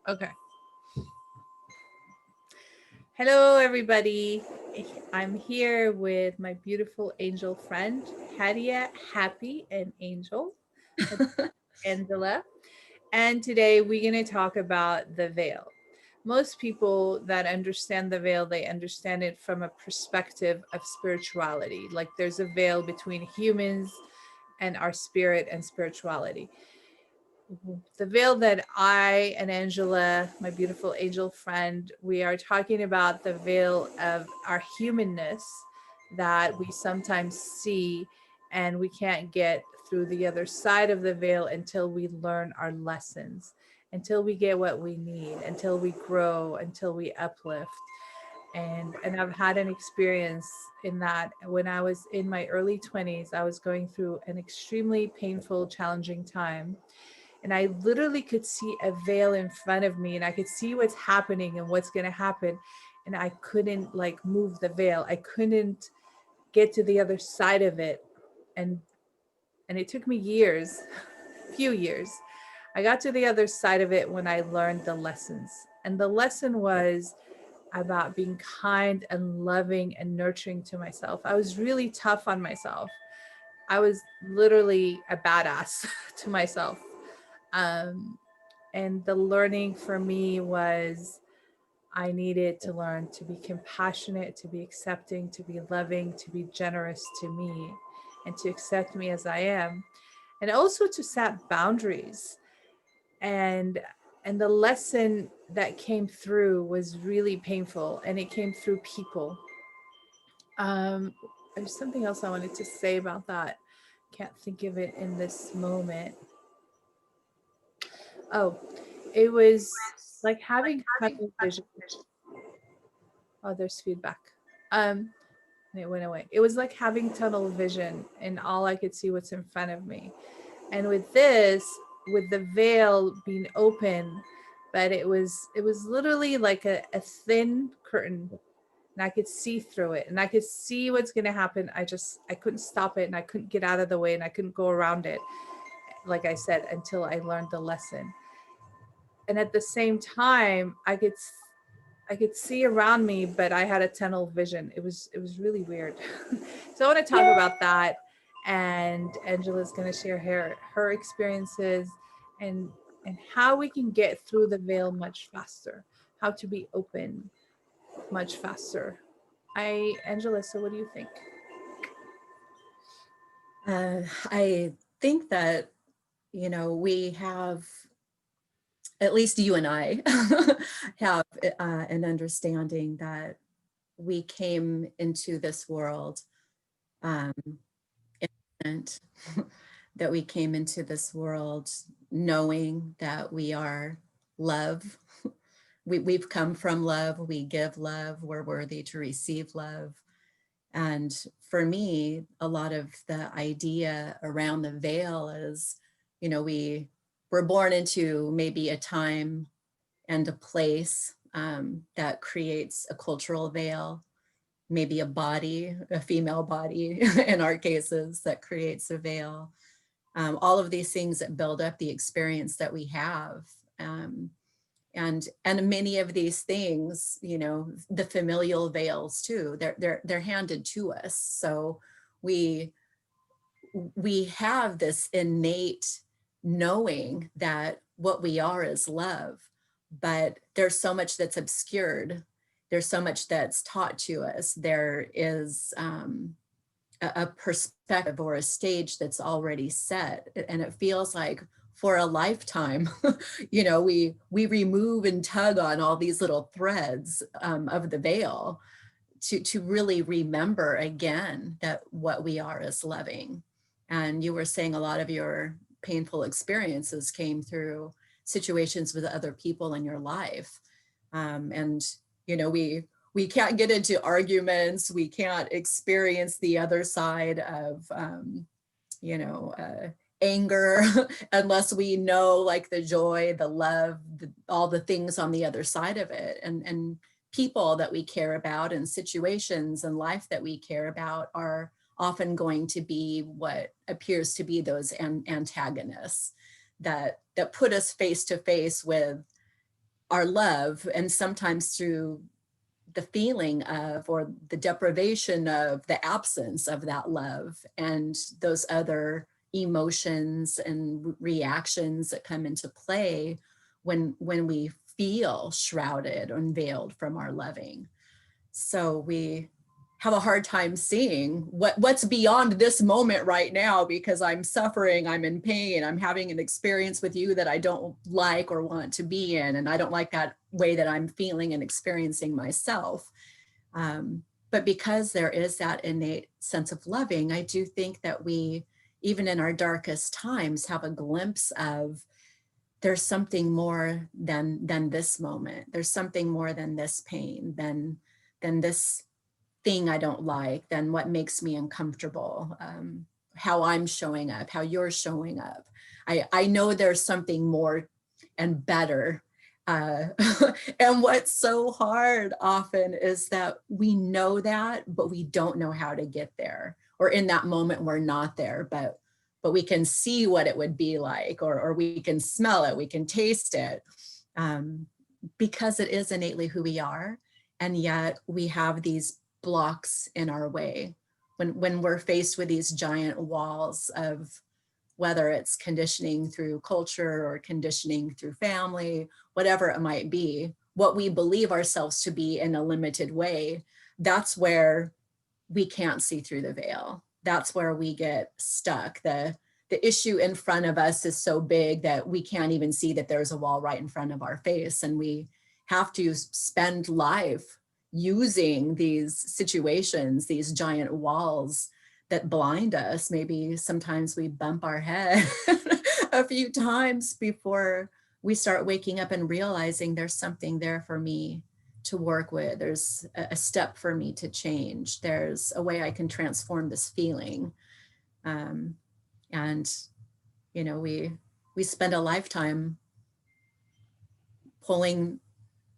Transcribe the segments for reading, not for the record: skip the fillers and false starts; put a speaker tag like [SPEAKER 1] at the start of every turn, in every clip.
[SPEAKER 1] Okay. Hello, everybody. I'm here with my beautiful angel friend, Hadia, Happy, and Angel, Angela. And today we're going to talk about the veil. Most people that understand the veil, they understand it from a perspective of spirituality. Like there's a veil between humans and our spirit and spirituality. The veil that I and Angela, my beautiful angel friend, we are talking about the veil of our humanness that we sometimes see and we can't get through the other side of the veil until we learn our lessons, until we get what we need, until we grow, until we uplift. And I've had an experience in that when I was in my early 20s, I was going through an extremely painful, challenging time, and I literally could see a veil in front of me and I could see what's happening and what's going to happen, and I couldn't like move the veil. I couldn't get to the other side of it. And and it took me years, few years. I got to the other side of it when I learned the lessons. And the lesson was about being kind and loving and nurturing to myself. I was really tough on myself. I was literally a badass to myself. Um, and the learning for me was I needed to learn to be compassionate, to be accepting, to be loving, to be generous to me, and to accept me as I am, and also to set boundaries. And and the lesson that came through was really painful, and it came through people. Um, there's something else I wanted to say about that. Can't think of it in this moment. Oh, it was like having tunnel vision. Oh, there's feedback. Um, and it went away. It was like having tunnel vision, and all I could see what's in front of me. And with this, with the veil being open, but it was literally like a thin curtain, and I could see through it, and I could see what's gonna happen. I couldn't stop it, and I couldn't get out of the way, and I couldn't go around it. Like I said, until I learned the lesson. And at the same time, I could see around me, but I had a tunnel vision. It was really weird. So I want to talk about that, and Angela's going to share her experiences, and and how we can get through the veil much faster, how to be open much faster. Angela, so what do you think?
[SPEAKER 2] I think that, we have, at least you and I, have an understanding that we came into this world um, innocent, that we came into this world knowing that we are love. We've come from love, we give love, we're worthy to receive love. And for me, a lot of the idea around the veil is, we were born into maybe a time and a place that creates a cultural veil, maybe a body, a female body in our cases, that creates a veil. All of these things that build up the experience that we have. Um, and many of these things, the familial veils too, they're handed to us. So we we have this innate knowing that what we are is love, but there's so much that's obscured. There's so much that's taught to us. There is a perspective or a stage that's already set, and it feels like for a lifetime, we remove and tug on all these little threads of the veil to really remember again that what we are is loving. And you were saying a lot of your painful experiences came through situations with other people in your life. And, we can't get into arguments. We can't experience the other side of, you know, uh, anger unless we know like the joy, the love, all the things on the other side of it. And people that we care about and situations in life that we care about are often going to be what appears to be those antagonists that put us face to face with our love, and sometimes through the feeling of, or the deprivation of, the absence of that love and those other emotions and reactions that come into play when we feel shrouded and veiled from our loving. So we have a hard time seeing what's beyond this moment right now, because I'm suffering, I'm in pain, I'm having an experience with you that I don't like or want to be in, and I don't like that way that I'm feeling and experiencing myself. But because there is that innate sense of loving, I do think that we, even in our darkest times, have a glimpse of, there's something more than this moment. There's something more than this pain, than this thing I don't like, than what makes me uncomfortable, how I'm showing up, how you're showing up. I know there's something more and better. And what's so hard often is that we know that, but we don't know how to get there. Or in that moment, we're not there, but we can see what it would be like, or we can smell it, we can taste it, because it is innately who we are. And yet we have these blocks in our way when we're faced with these giant walls of, whether it's conditioning through culture or conditioning through family, whatever it might be, what we believe ourselves to be in a limited way, that's where we can't see through the veil. That's where we get stuck. The issue in front of us is so big that we can't even see that there's a wall right in front of our face. And we have to spend life using these situations, these giant walls that blind us. Maybe sometimes we bump our head a few times before we start waking up and realizing there's something there for me to work with. There's a step for me to change. There's a way I can transform this feeling. And, you know, we spend a lifetime pulling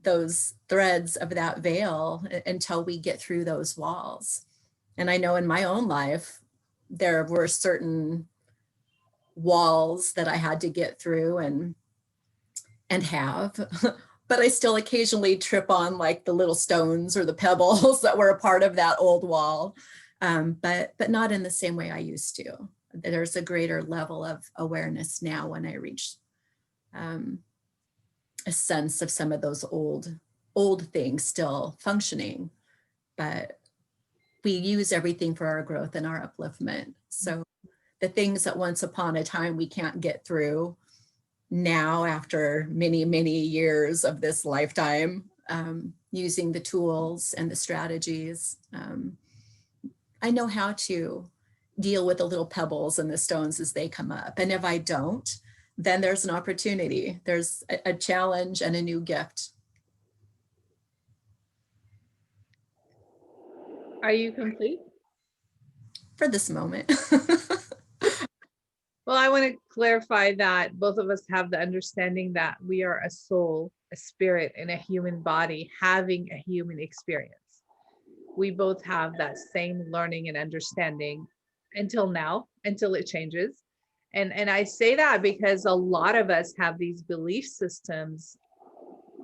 [SPEAKER 2] those threads of that veil until we get through those walls. And I know in my own life, there were certain walls that I had to get through and have, but I still occasionally trip on like the little stones or the pebbles that were a part of that old wall, but not in the same way I used to. There's a greater level of awareness now when I reach a sense of some of those old things still functioning, but we use everything for our growth and our upliftment. So the things that once upon a time we can't get through, now after many, many years of this lifetime, using the tools and the strategies, I know how to deal with the little pebbles and the stones as they come up. And if I don't, then there's an opportunity. There's a challenge and a new gift.
[SPEAKER 1] Are you complete?
[SPEAKER 2] For this moment.
[SPEAKER 1] Well, I want to clarify that both of us have the understanding that we are a soul, a spirit, and a human body having a human experience. We both have that same learning and understanding until now, until it changes. And I say that because a lot of us have these belief systems,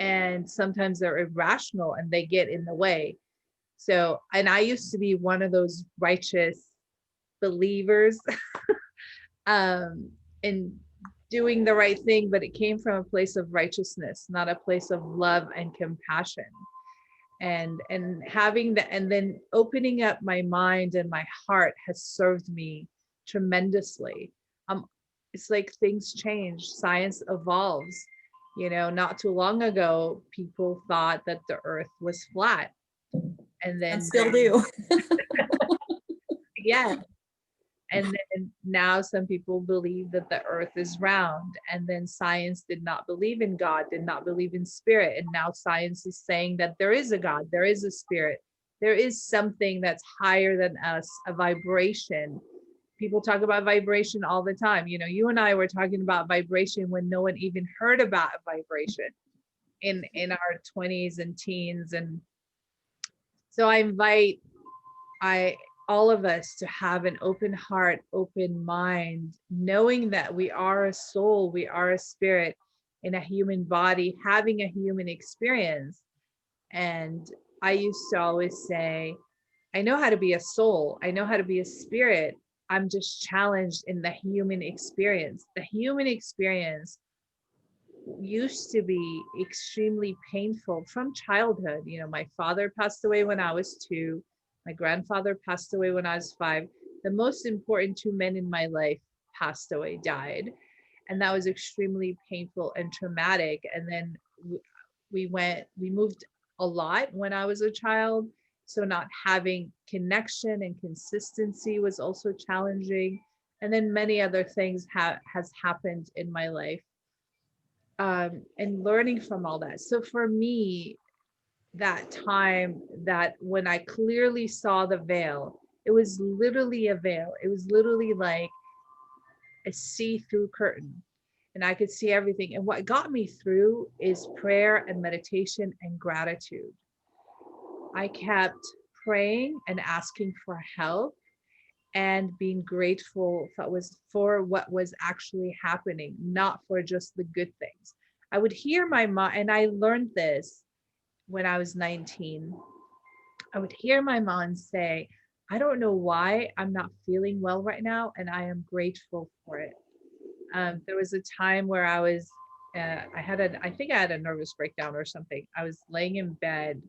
[SPEAKER 1] and sometimes they're irrational and they get in the way. So, and I used to be one of those righteous believers in doing the right thing, but it came from a place of righteousness, not a place of love and compassion. And having that, and then opening up my mind and my heart has served me tremendously. It's like things change, science evolves. You know, not too long ago, people thought that the earth was flat. And then
[SPEAKER 2] And still do.
[SPEAKER 1] yeah. And then now some people believe that the earth is round. And then science did not believe in God, did not believe in spirit. And now science is saying that there is a God, there is a spirit, there is something that's higher than us, a vibration. People talk about vibration all the time. You know, you and I were talking about vibration when no one even heard about vibration in our 20s and teens. And so I invite all of us to have an open heart, open mind, knowing that we are a soul, we are a spirit, in a human body, having a human experience. And I used to always say, I know how to be a soul, I know how to be a spirit. I'm just challenged in the human experience. The human experience used to be extremely painful from childhood. You know, my father passed away when I was 2. My grandfather passed away when I was 5. The most important 2 men in my life passed away, died. And that was extremely painful and traumatic. And then we moved a lot when I was a child. So not having connection and consistency was also challenging. And then many other things has happened in my life, and learning from all that. So for me, that time, that when I clearly saw the veil, it was literally a veil. It was literally like a see-through curtain, and I could see everything. And what got me through is prayer and meditation and gratitude. I kept praying and asking for help and being grateful for what was actually happening, not for just the good things. I would hear my mom, and I learned this when I was 19. I would hear my mom say, I don't know why I'm not feeling well right now, and I am grateful for it. There was a time where I think I had a nervous breakdown or something. I was laying in bed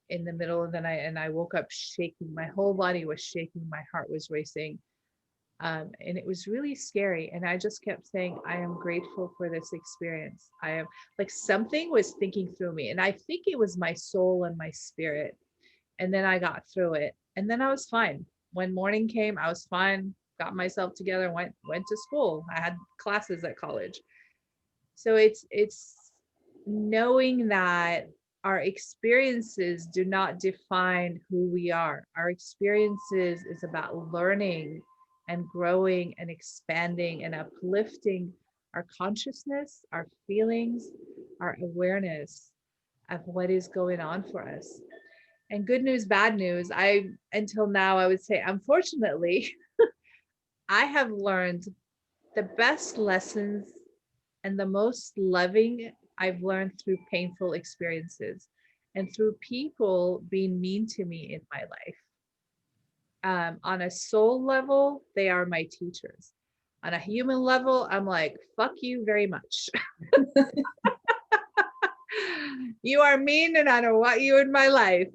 [SPEAKER 1] in the middle of the night and I woke up shaking. My whole body was shaking. My heart was racing. And it was really scary. And I just kept saying, I am grateful for this experience. I am, like, something was thinking through me. And I think it was my soul and my spirit. And then I got through it. And then I was fine. When morning came, I was fine, got myself together, went to school. I had classes at college. So it's knowing that our experiences do not define who we are. Our experiences is about learning and growing and expanding and uplifting our consciousness, our feelings, our awareness of what is going on for us. And good news, bad news, until now, I would say, unfortunately, I have learned the best lessons and the most loving I've learned through painful experiences and through people being mean to me in my life. On a soul level, they are my teachers. On a human level, I'm like, fuck you very much. You are mean and I don't want you in my life.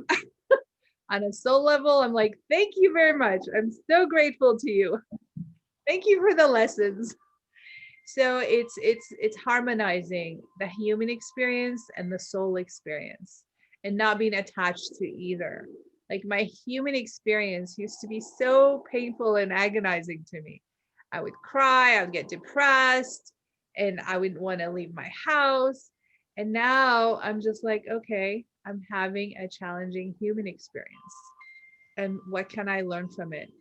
[SPEAKER 1] On a soul level, I'm like, thank you very much. I'm so grateful to you. Thank you for the lessons. So it's harmonizing the human experience and the soul experience and not being attached to either. Like, my human experience used to be so painful and agonizing to me. I would cry, I would get depressed, and I wouldn't want to leave my house. And now I'm just like, okay, I'm having a challenging human experience. And what can I learn from it?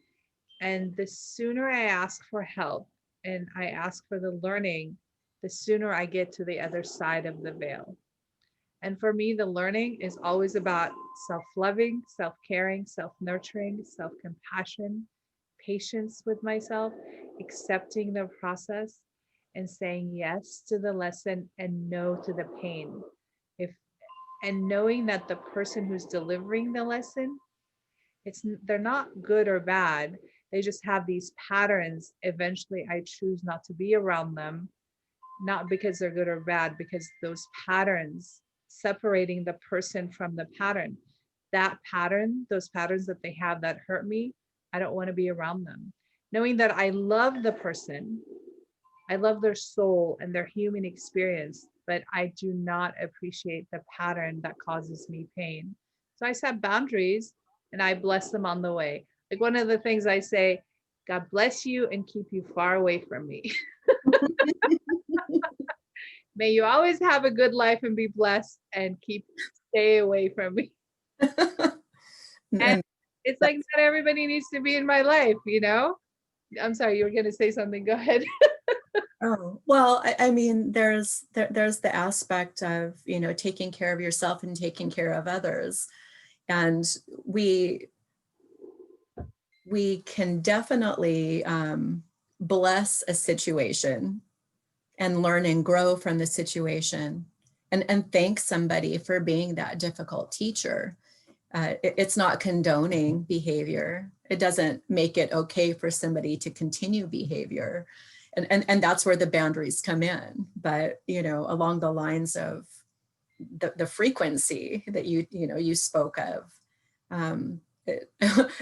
[SPEAKER 1] And the sooner I ask for help and I ask for the learning, the sooner I get to the other side of the veil. And for me, the learning is always about self-loving, self-caring, self-nurturing, self-compassion, patience with myself, accepting the process, and saying yes to the lesson and no to the pain. If and knowing that the person who's delivering the lesson, they're not good or bad. They just have these patterns. Eventually I choose not to be around them, not because they're good or bad, because those patterns, separating the person from the pattern, that pattern, those patterns that they have that hurt me, I don't want to be around them. Knowing that I love the person, I love their soul and their human experience, but I do not appreciate the pattern that causes me pain. So I set boundaries and I bless them on the way. Like, one of the things I say, God bless you and keep you far away from me. May you always have a good life and be blessed and stay away from me. And
[SPEAKER 2] And
[SPEAKER 1] it's like, not everybody needs to be in my life, you know? I'm sorry, you were going to say something. Go ahead.
[SPEAKER 2] oh, well, I mean, there's the aspect of, you know, taking care of yourself and taking care of others. And we can definitely bless a situation and learn and grow from the situation, and thank somebody for being that difficult teacher. It's not condoning behavior. It doesn't make it okay for somebody to continue behavior. And that's where the boundaries come in. But, along the lines of the frequency that you spoke of,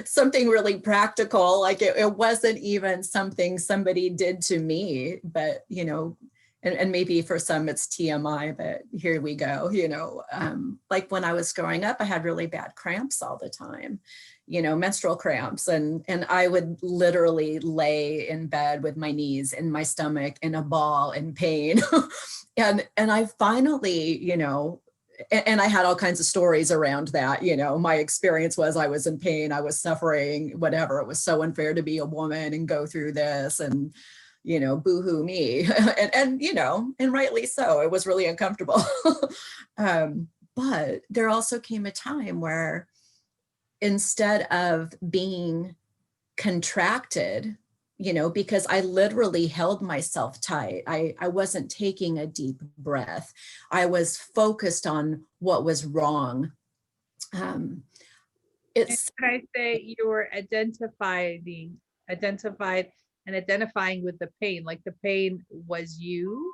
[SPEAKER 2] something really practical, like it wasn't even something somebody did to me, but, and maybe for some it's TMI, but here we go, like when I was growing up, I had really bad cramps all the time, menstrual cramps. And I would literally lay in bed with my knees in my stomach in a ball in pain. and I finally, and I had all kinds of stories around that. My experience was I was in pain, I was suffering, whatever. It was so unfair to be a woman and go through this, and, boo-hoo me. and rightly so. It was really uncomfortable. But there also came a time where instead of being contracted, because I literally held myself tight. I wasn't taking a deep breath. I was focused on what was wrong.
[SPEAKER 1] It's, can I say you were identified and identifying with the pain, like the pain was you?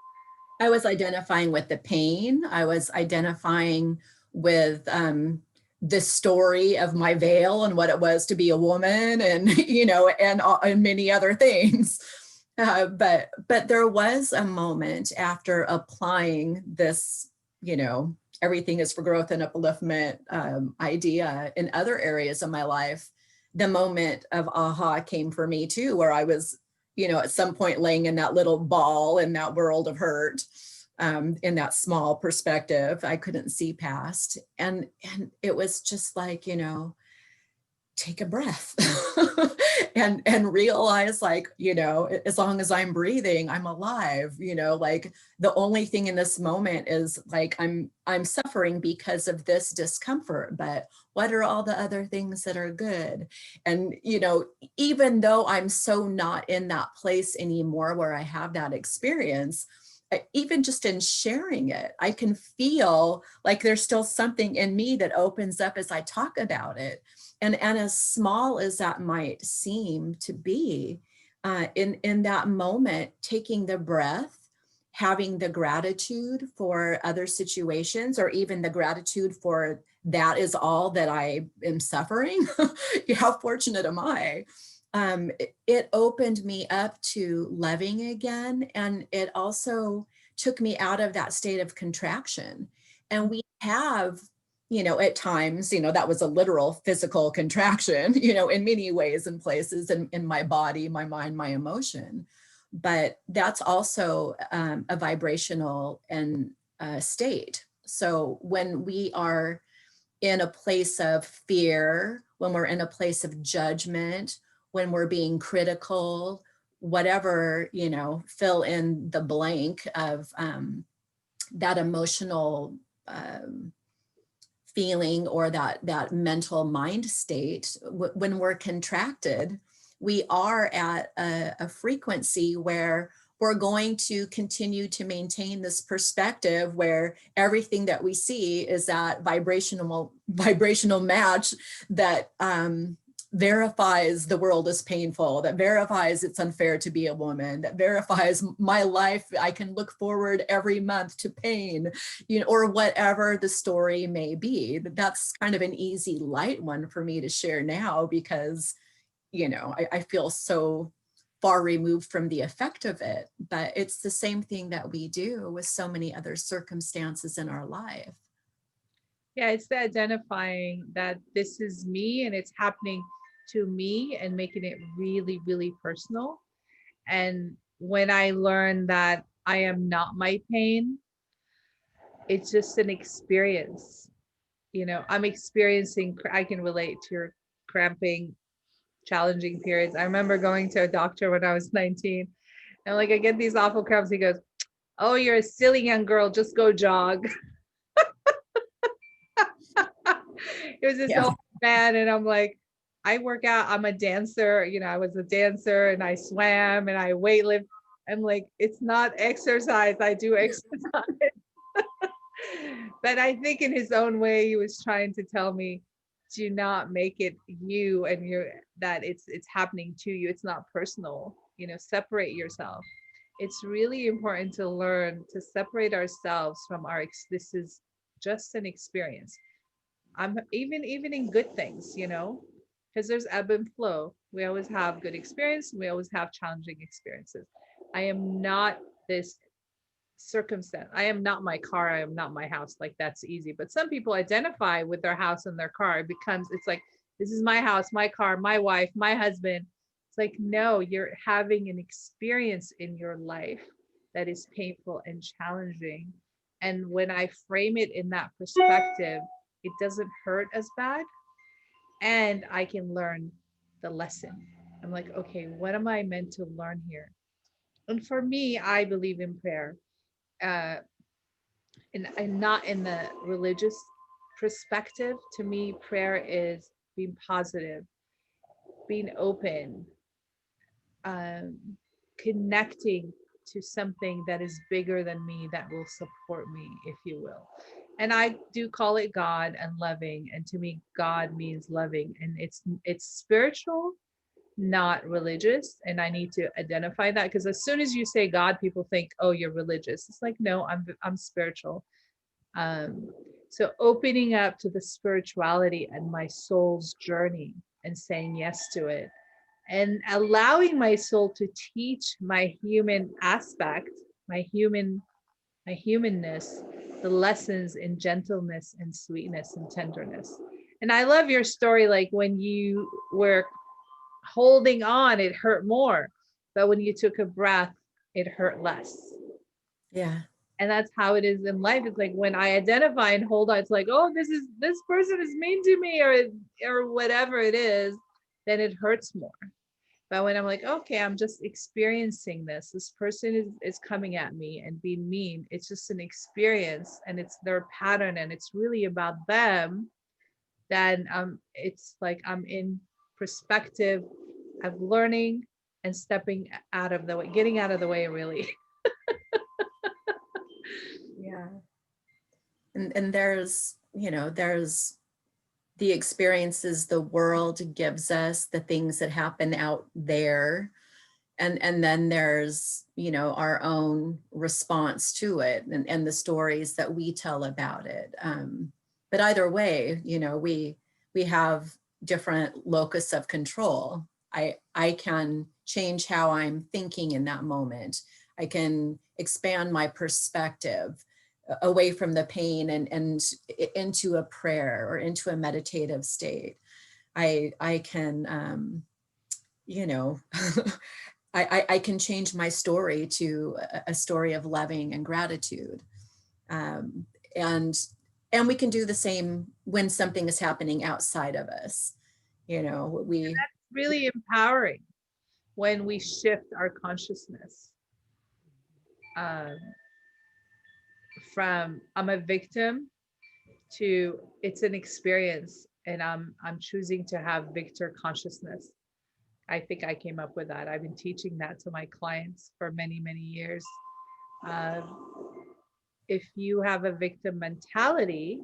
[SPEAKER 2] I was identifying with the pain. I was identifying with the story of my veil and what it was to be a woman, and and many other things. But there was a moment after applying this, everything is for growth and upliftment idea in other areas of my life. The moment of aha came for me too, where I was, at some point laying in that little ball in that world of hurt. In that small perspective I couldn't see past, and it was just like, take a breath and realize, like, as long as I'm breathing, I'm alive. Like the only thing in this moment is like I'm suffering because of this discomfort, but what are all the other things that are good? And even though I'm so not in that place anymore where I have that experience, even just in sharing it, I can feel like there's still something in me that opens up as I talk about it. And as small as that might seem to be, in that moment, taking the breath, having the gratitude for other situations, or even the gratitude for that is all that I am suffering. How fortunate am I? It opened me up to loving again. And it also took me out of that state of contraction. And we have, at times, that was a literal physical contraction, in many ways and places, in my body, my mind, my emotion. But that's also a vibrational and state. So when we are in a place of fear, when we're in a place of judgment, when we're being critical, whatever, fill in the blank of that emotional feeling, or that mental mind state, when we're contracted, we are at a frequency where we're going to continue to maintain this perspective where everything that we see is that vibrational match that verifies the world is painful, that verifies it's unfair to be a woman, that verifies my life, I can look forward every month to pain, or whatever the story may be. That's kind of an easy, light one for me to share now, because, I feel so far removed from the effect of it. But it's the same thing that we do with so many other circumstances in our life.
[SPEAKER 1] Yeah, it's the identifying that this is me and it's happening to me, and making it really, really personal. And when I learned that I am not my pain, it's just an experience. I'm experiencing, I can relate to your cramping, challenging periods. I remember going to a doctor when I was 19, and like I get these awful cramps. He goes, "Oh, you're a silly young girl, just go jog." It was this old man, and I'm like, I work out, I'm a dancer, I was a dancer, and I swam and I weightlifted. I'm like, it's not exercise. I do exercise. But I think in his own way, he was trying to tell me, do not make it you and your that it's happening to you. It's not personal. You know, separate yourself. It's really important to learn to separate ourselves from this is just an experience. I'm even in good things, you know, because there's ebb and flow. We always have good experience. We always have challenging experiences. I am not this circumstance. I am not my car. I am not my house. Like that's easy. But some people identify with their house and their car. It's like, this is my house, my car, my wife, my husband. It's like, no, you're having an experience in your life that is painful and challenging. And when I frame it in that perspective, it doesn't hurt as bad. And I can learn the lesson. I'm like, okay, what am I meant to learn here? And for me, I believe in prayer. Uh, and not in the religious perspective. To me, prayer is being positive, being open, um, connecting to something that is bigger than me that will support me, if you will. And I do call it God and loving. And to me, God means loving, and it's spiritual, not religious. And I need to identify that, because as soon as you say God, people think, oh, you're religious. It's like, no, I'm spiritual. Um, so opening up to the spirituality and my soul's journey and saying yes to it, and allowing my soul to teach my human aspect, my humanness, the lessons in gentleness and sweetness and tenderness. And I love your story, like when you were holding on, it hurt more, but when you took a breath, it hurt less.
[SPEAKER 2] Yeah.
[SPEAKER 1] And that's how it is in life. It's like when I identify and hold on, it's like, oh, this person is mean to me, or whatever it is, then it hurts more. But when I'm like, okay, I'm just experiencing this person is coming at me and being mean, it's just an experience and it's their pattern and it's really about them, then it's like I'm in perspective of learning and stepping out of the way, getting out of the way, really.
[SPEAKER 2] Yeah. And there's, there's the experiences the world gives us, the things that happen out there. And then there's, our own response to it, and the stories that we tell about it. But either way, we have different locus of control. I can change how I'm thinking in that moment. I can expand my perspective away from the pain and into a prayer or into a meditative state. I can, I can change my story to a story of loving and gratitude. Um, and and we can do the same when something is happening outside of us. We
[SPEAKER 1] Really empowering when we shift our consciousness, um, from I'm a victim to it's an experience, and I'm choosing to have victor consciousness. I think I came up with that. I've been teaching that to my clients for many, many years. Uh, if you have a victim mentality,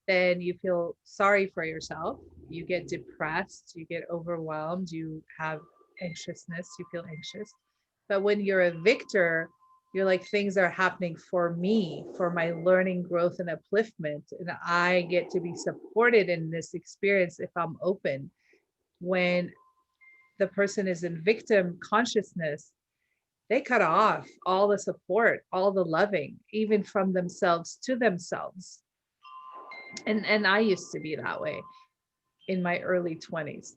[SPEAKER 1] then you feel sorry for yourself. You get depressed, you get overwhelmed, you have anxiousness, you feel anxious. But when you're a victor, you're like, things are happening for me, for my learning, growth, and upliftment. And I get to be supported in this experience if I'm open. When the person is in victim consciousness, they cut off all the support, all the loving, even from themselves to themselves. And I used to be that way in my early 20s.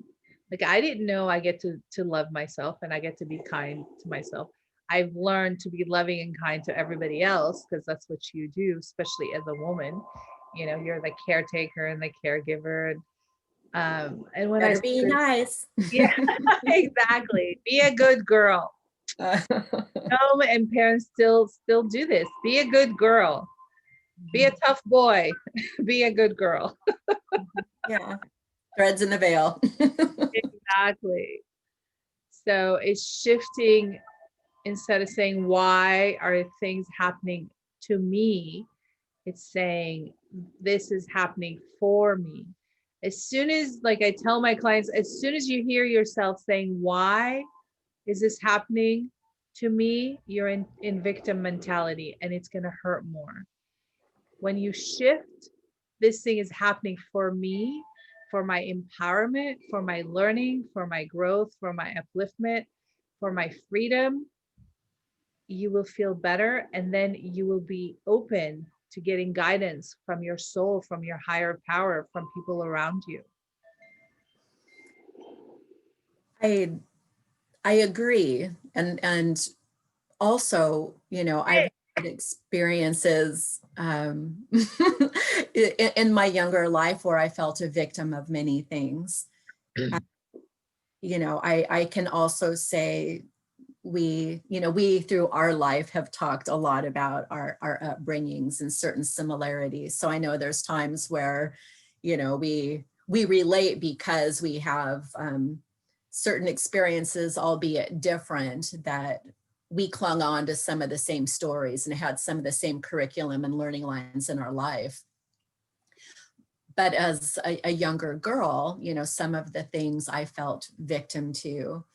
[SPEAKER 1] Like I didn't know I get to love myself and I get to be kind to myself. I've learned to be loving and kind to everybody else because that's what you do, especially as a woman. You know, you're the caretaker and the caregiver. And when I
[SPEAKER 2] better be
[SPEAKER 1] started,
[SPEAKER 2] nice.
[SPEAKER 1] yeah, exactly. Be a good girl. And parents still do this. Be a good girl. Be a tough boy. Be a good girl.
[SPEAKER 2] Yeah. Threads in the veil.
[SPEAKER 1] Exactly. So it's shifting instead of saying, why are things happening to me? It's saying, this is happening for me. As soon as, like I tell my clients, as soon as you hear yourself saying, why is this happening to me? You're in victim mentality, and it's going to hurt more. When you shift, this thing is happening for me, for my empowerment, for my learning, for my growth, for my upliftment, for my freedom, you will feel better. And then you will be open to getting guidance from your soul, from your higher power, from people around you.
[SPEAKER 2] I I agree. And also, you know, I've had experiences in my younger life where I felt a victim of many things. You know, I can also say we through our life have talked a lot about our upbringings and certain similarities. So I know there's times where, you know, we relate because we have certain experiences, albeit different, that we clung on to some of the same stories and had some of the same curriculum and learning lines in our life. But as a younger girl, you know, some of the things I felt victim to,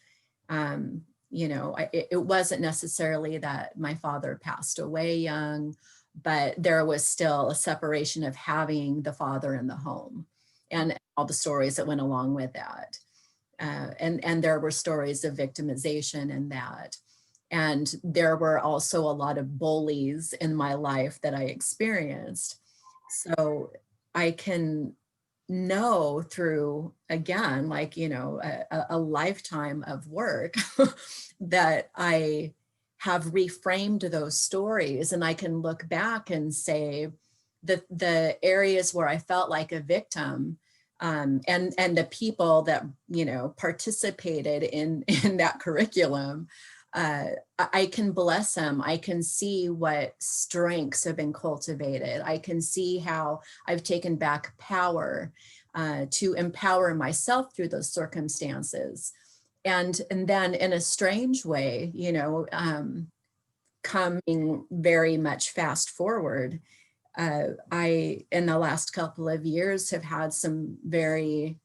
[SPEAKER 2] um, you know, it wasn't necessarily that my father passed away young, but there was still a separation of having the father in the home and all the stories that went along with that. And there were stories of victimization in that. And there were also a lot of bullies in my life that I experienced. So I can know through, again, like, you know, a lifetime of work that I have reframed those stories, and I can look back and say the areas where I felt like a victim, and the people that, you know, participated in that curriculum, I can bless them. I can see what strengths have been cultivated. I can see how I've taken back power to empower myself through those circumstances. And then in a strange way, you know, coming very much fast forward, I, in the last couple of years, have had some very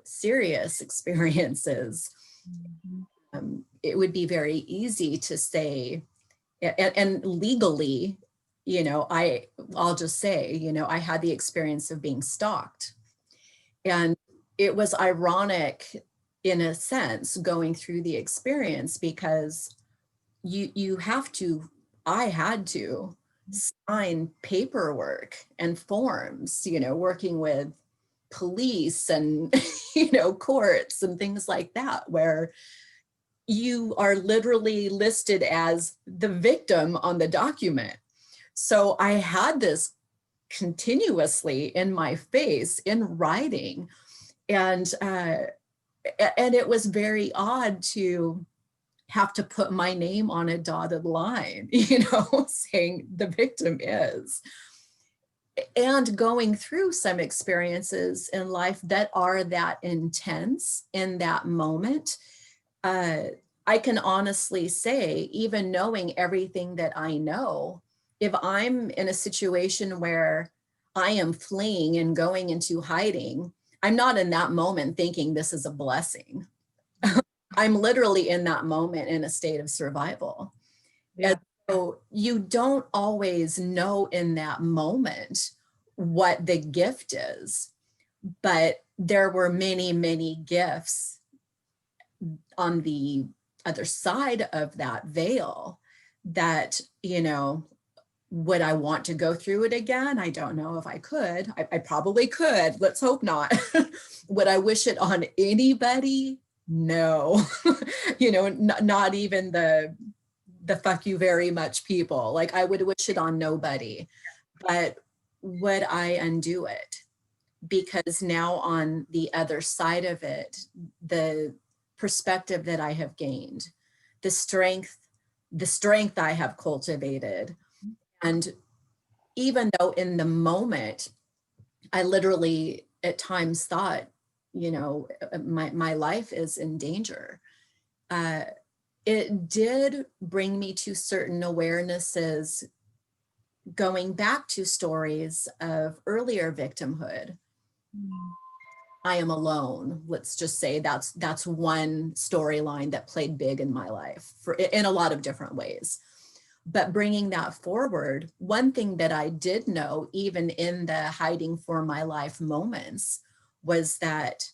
[SPEAKER 2] serious experiences. It would be very easy to say, and legally, you know, I'll just say, you know, I had the experience of being stalked. And it was ironic in a sense going through the experience, because you have to, I had to sign paperwork and forms, you know, working with police and, you know, courts and things like that, where you are literally listed as the victim on the document. So I had this continuously in my face in writing. And it was very odd to have to put my name on a dotted line, you know, saying the victim is. And going through some experiences in life that are that intense in that moment, I can honestly say, even knowing everything that I know, if I'm in a situation where I am fleeing and going into hiding, I'm not in that moment thinking this is a blessing. I'm literally in that moment in a state of survival.
[SPEAKER 1] Yeah.
[SPEAKER 2] And so you don't always know in that moment what the gift is, but there were many, many gifts on the other side of that veil that, you know, would I want to go through it again? I don't know if I could. I probably could. Let's hope not. Would I wish it on anybody? No. You know, not even the fuck you very much people. Like, I would wish it on nobody. But would I undo it? Because now on the other side of it, the perspective that I have gained, the strength I have cultivated. And even though in the moment, I literally at times thought, you know, my life is in danger. it did bring me to certain awarenesses, going back to stories of earlier victimhood. I am alone. Let's just say that's one storyline that played big in my life in a lot of different ways. But bringing that forward, one thing that I did know, even in the hiding for my life moments, was that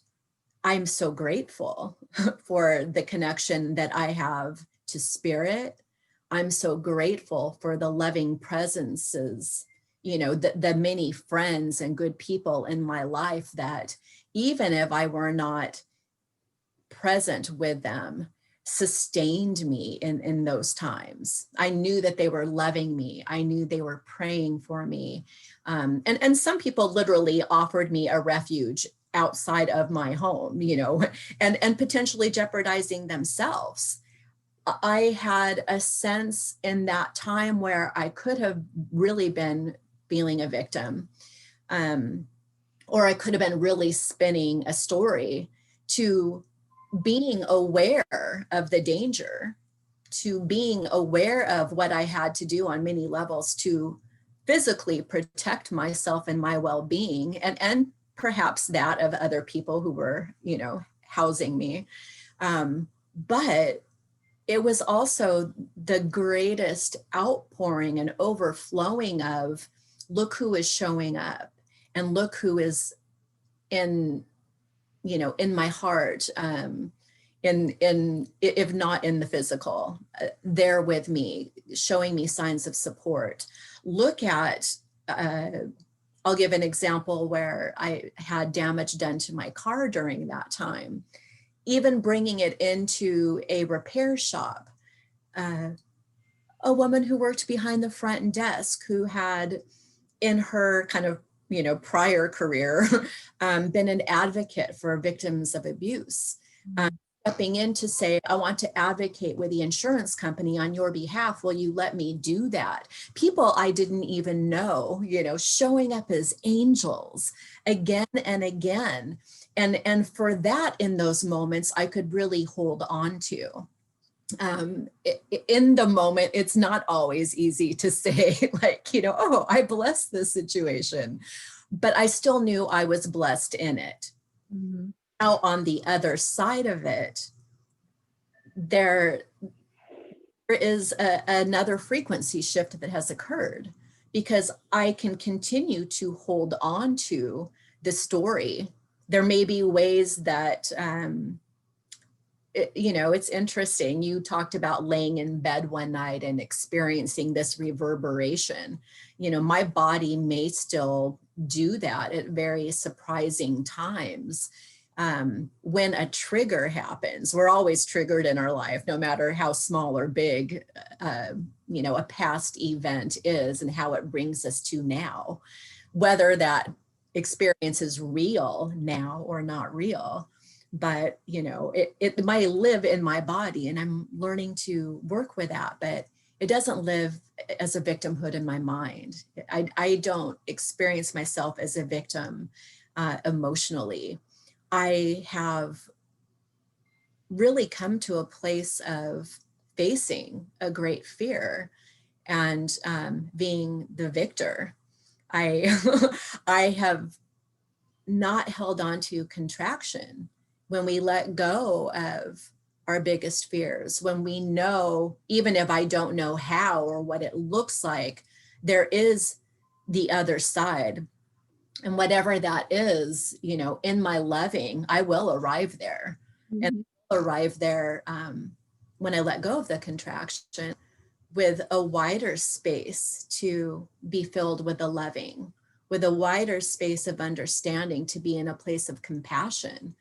[SPEAKER 2] I'm so grateful for the connection that I have to spirit. I'm so grateful for the loving presences, the many friends and good people in my life that, even if I were not present with them, sustained me in those times. I knew that they were loving me. I knew they were praying for me. And some people literally offered me a refuge outside of my home, and potentially jeopardizing themselves. I had a sense in that time where I could have really been feeling a victim, or I could have been really spinning a story, to being aware of the danger, to being aware of what I had to do on many levels to physically protect myself and my well-being, and perhaps that of other people who were, housing me. But it was also the greatest outpouring and overflowing of, look who is showing up, and look who is in my heart, in if not in the physical, there with me, showing me signs of support. Look at, I'll give an example where I had damage done to my car during that time. Even bringing it into a repair shop, a woman who worked behind the front desk, who had in her kind of prior career been an advocate for victims of abuse, stepping in to say, I want to advocate with the insurance company on your behalf. Will you let me do that? People I didn't even know, showing up as angels again and again. And for that, in those moments, I could really hold on to. In the moment, it's not always easy to say, like, oh, I blessed this situation, but I still knew I was blessed in it. Mm-hmm. Now, on the other side of it, there is another frequency shift that has occurred, because I can continue to hold on to the story. There may be ways that, it's interesting. You talked about laying in bed one night and experiencing this reverberation. My body may still do that at very surprising times. When a trigger happens, we're always triggered in our life, no matter how small or big, a past event is, and how it brings us to now, whether that experience is real now or not real. But, it might live in my body, and I'm learning to work with that, but it doesn't live as a victimhood in my mind. I don't experience myself as a victim emotionally. I have really come to a place of facing a great fear and being the victor. I have not held on to contraction. When we let go of our biggest fears, when we know, even if I don't know how or what it looks like, there is the other side. And whatever that is, in my loving, I will arrive there. Mm-hmm. And I'll arrive there when I let go of the contraction, with a wider space to be filled with the loving, with a wider space of understanding, to be in a place of compassion.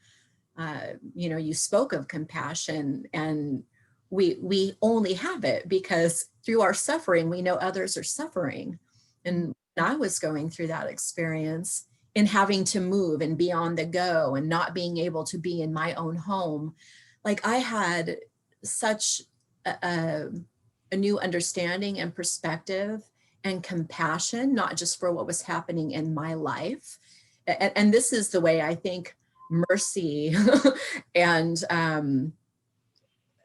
[SPEAKER 2] You spoke of compassion, and we only have it because through our suffering, we know others are suffering. And I was going through that experience in having to move and be on the go and not being able to be in my own home. Like, I had such a new understanding and perspective and compassion, not just for what was happening in my life. And this is the way I think mercy and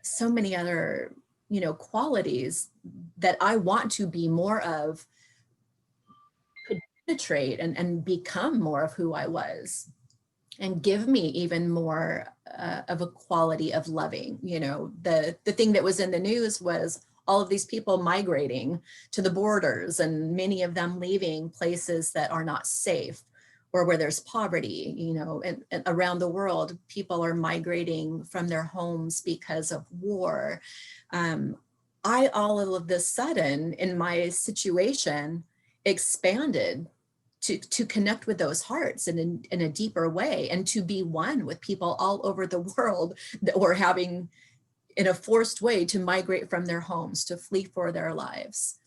[SPEAKER 2] so many other, qualities that I want to be more of, could penetrate and become more of who I was, and give me even more of a quality of loving. The thing that was in the news was all of these people migrating to the borders, and many of them leaving places that are not safe, or where there's poverty. And around the world, people are migrating from their homes because of war. um, I all of this sudden in my situation expanded to connect with those hearts in a deeper way, and to be one with people all over the world that were having, in a forced way, to migrate from their homes, to flee for their lives.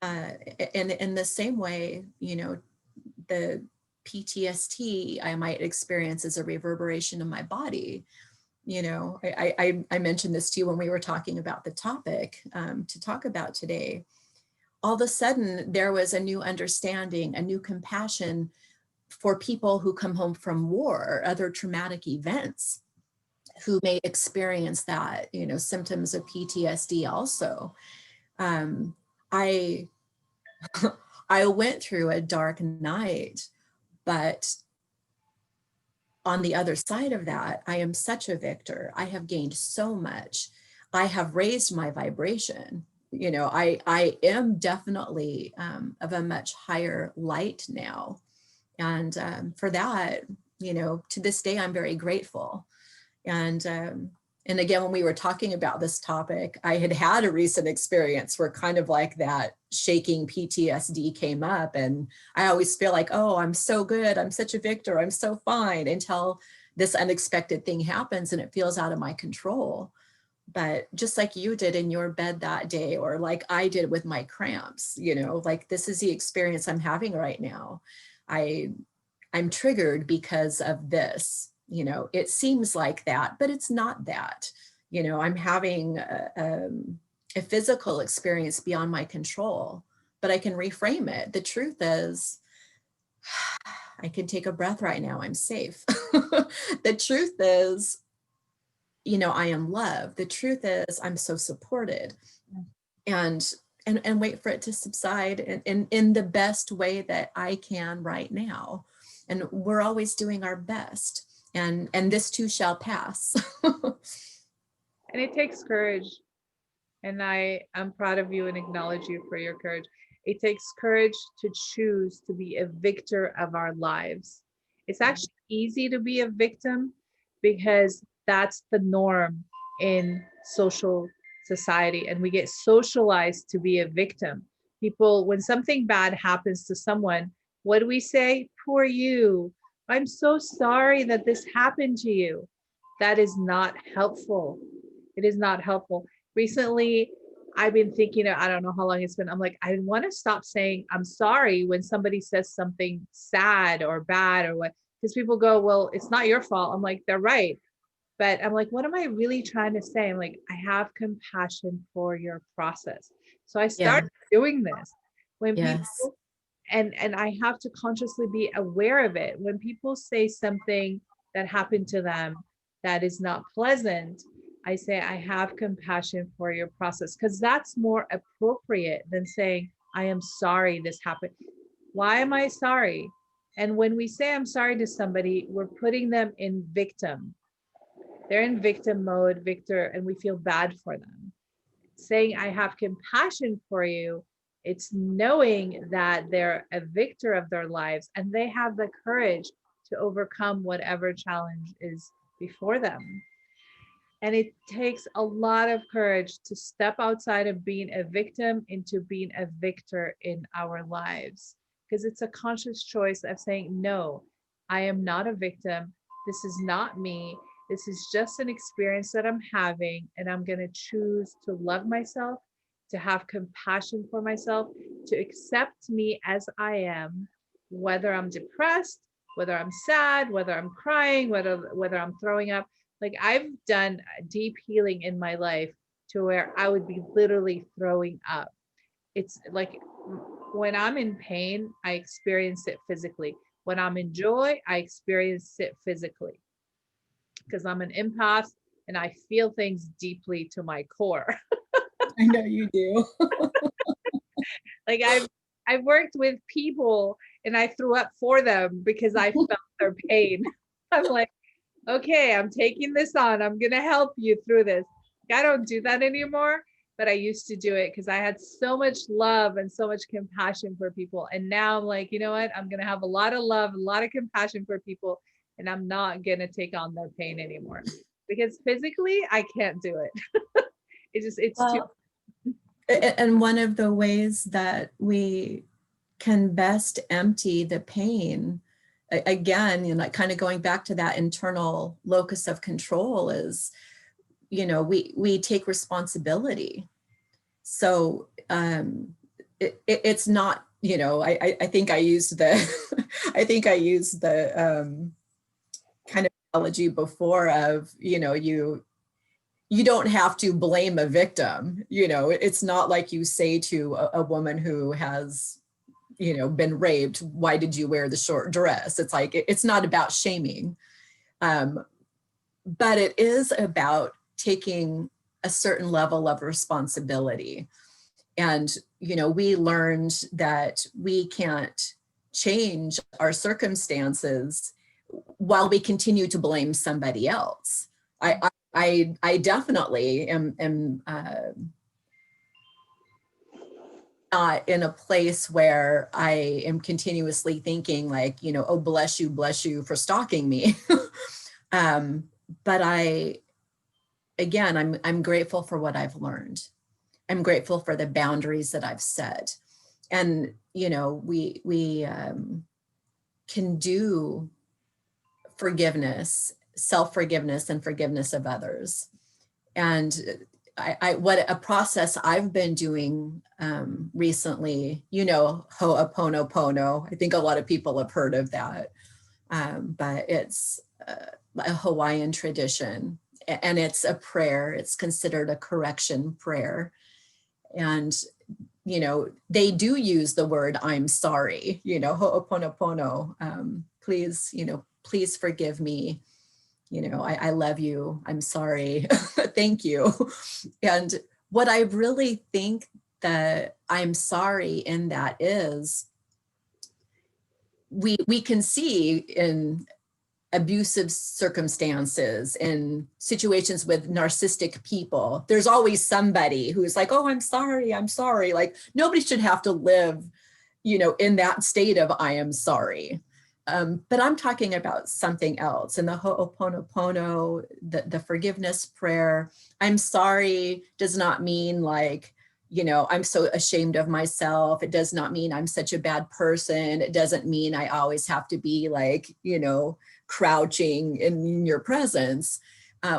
[SPEAKER 2] And in the same way, the PTSD I might experience as a reverberation in my body. I mentioned this to you when we were talking about the topic to talk about today. All of a sudden, there was a new understanding, a new compassion for people who come home from war or other traumatic events, who may experience that, symptoms of PTSD also. Um, I, I went through a dark night, but on the other side of that, I am such a victor. I have gained so much. I have raised my vibration. I am definitely of a much higher light now. And for that, to this day, I'm very grateful. And again, when we were talking about this topic, I had a recent experience where kind of like that shaking PTSD came up. And I always feel like, oh, I'm so good. I'm such a victor. I'm so fine, until this unexpected thing happens and it feels out of my control. But just like you did in your bed that day, or like I did with my cramps, like this is the experience I'm having right now. I'm triggered because of this. It seems like that, but it's not that. I'm having a physical experience beyond my control, but I can reframe it. The truth is, I can take a breath right now. I'm safe. The truth is, I am loved. The truth is, I'm so supported. And wait for it to subside in the best way that I can right now. And we're always doing our best. And this too shall pass.
[SPEAKER 1] And it takes courage. And I'm proud of you and acknowledge you for your courage. It takes courage to choose to be a victor of our lives. It's actually easy to be a victim because that's the norm in social society. And we get socialized to be a victim. People, when something bad happens to someone, what do we say? Poor you. I'm so sorry that this happened to you. That is not helpful. It is not helpful. Recently, I've been thinking, I don't know how long it's been. I'm like, I want to stop saying I'm sorry when somebody says something sad or bad or what, because people go, well, it's not your fault. I'm like, they're right. But I'm like, what am I really trying to say? I'm like, I have compassion for your process. So I
[SPEAKER 2] Yeah.
[SPEAKER 1] started doing this when
[SPEAKER 2] Yes.
[SPEAKER 1] people, and I have to consciously be aware of it. When people say something that happened to them that is not pleasant, I say, I have compassion for your process, because that's more appropriate than saying, I am sorry this happened. Why am I sorry? And when we say I'm sorry to somebody, we're putting them in victim. They're in victim mode, victor, and we feel bad for them. Saying I have compassion for you, it's knowing that they're a victor of their lives and they have the courage to overcome whatever challenge is before them. And it takes a lot of courage to step outside of being a victim into being a victor in our lives, because it's a conscious choice of saying, no, I am not a victim. This is not me. This is just an experience that I'm having, and I'm going to choose to love myself, to have compassion for myself, to accept me as I am, whether I'm depressed, whether I'm sad, whether I'm crying, whether I'm throwing up. Like, I've done deep healing in my life to where I would be literally throwing up. It's like when I'm in pain, I experience it physically. When I'm in joy, I experience it physically, because I'm an empath. and I feel things deeply to my core.
[SPEAKER 2] I know you do.
[SPEAKER 1] Like I've worked with people and I threw up for them because I felt their pain. I'm like, okay, I'm taking this on. I'm gonna help you through this. I don't do that anymore, but I used to do it because I had so much love and so much compassion for people. And now I'm like, you know what? I'm gonna have a lot of love, a lot of compassion for people, and I'm not gonna take on their pain anymore. Because physically I can't do it. It's too.
[SPEAKER 2] Well, and one of the ways that we can best empty the pain, again, you know, kind of going back to that internal locus of control, is, you know, we take responsibility. So it's not, you know, I think I used the I think I used the kind of analogy before of, you know, you don't have to blame a victim. You know, it's not like you say to a woman who has, you know, been raped, why did you wear the short dress? It's like, it's not about shaming, but it is about taking a certain level of responsibility. And, you know, we learned that we can't change our circumstances while we continue to blame somebody else. I definitely am not in a place where I am continuously thinking like, you know, oh, bless you for stalking me. But I'm grateful for what I've learned. I'm grateful for the boundaries that I've set. And, you know, we can do forgiveness, self-forgiveness, and forgiveness of others. And what a process I've been doing recently, you know, Ho'oponopono. I think a lot of people have heard of that, but it's a Hawaiian tradition, and it's a prayer. It's considered a correction prayer. And, you know, they do use the word "I'm sorry," you know, Ho'oponopono, please, you know, please forgive me. You know, I love you. I'm sorry. Thank you. And what I really think that I'm sorry in that is, we can see in abusive circumstances, in situations with narcissistic people, there's always somebody who's like, oh, I'm sorry. Like, nobody should have to live, you know, in that state of I am sorry. But I'm talking about something else. And the Ho'oponopono, the forgiveness prayer, I'm sorry does not mean like, you know, I'm so ashamed of myself. It does not mean I'm such a bad person. It doesn't mean I always have to be like, you know, crouching in your presence.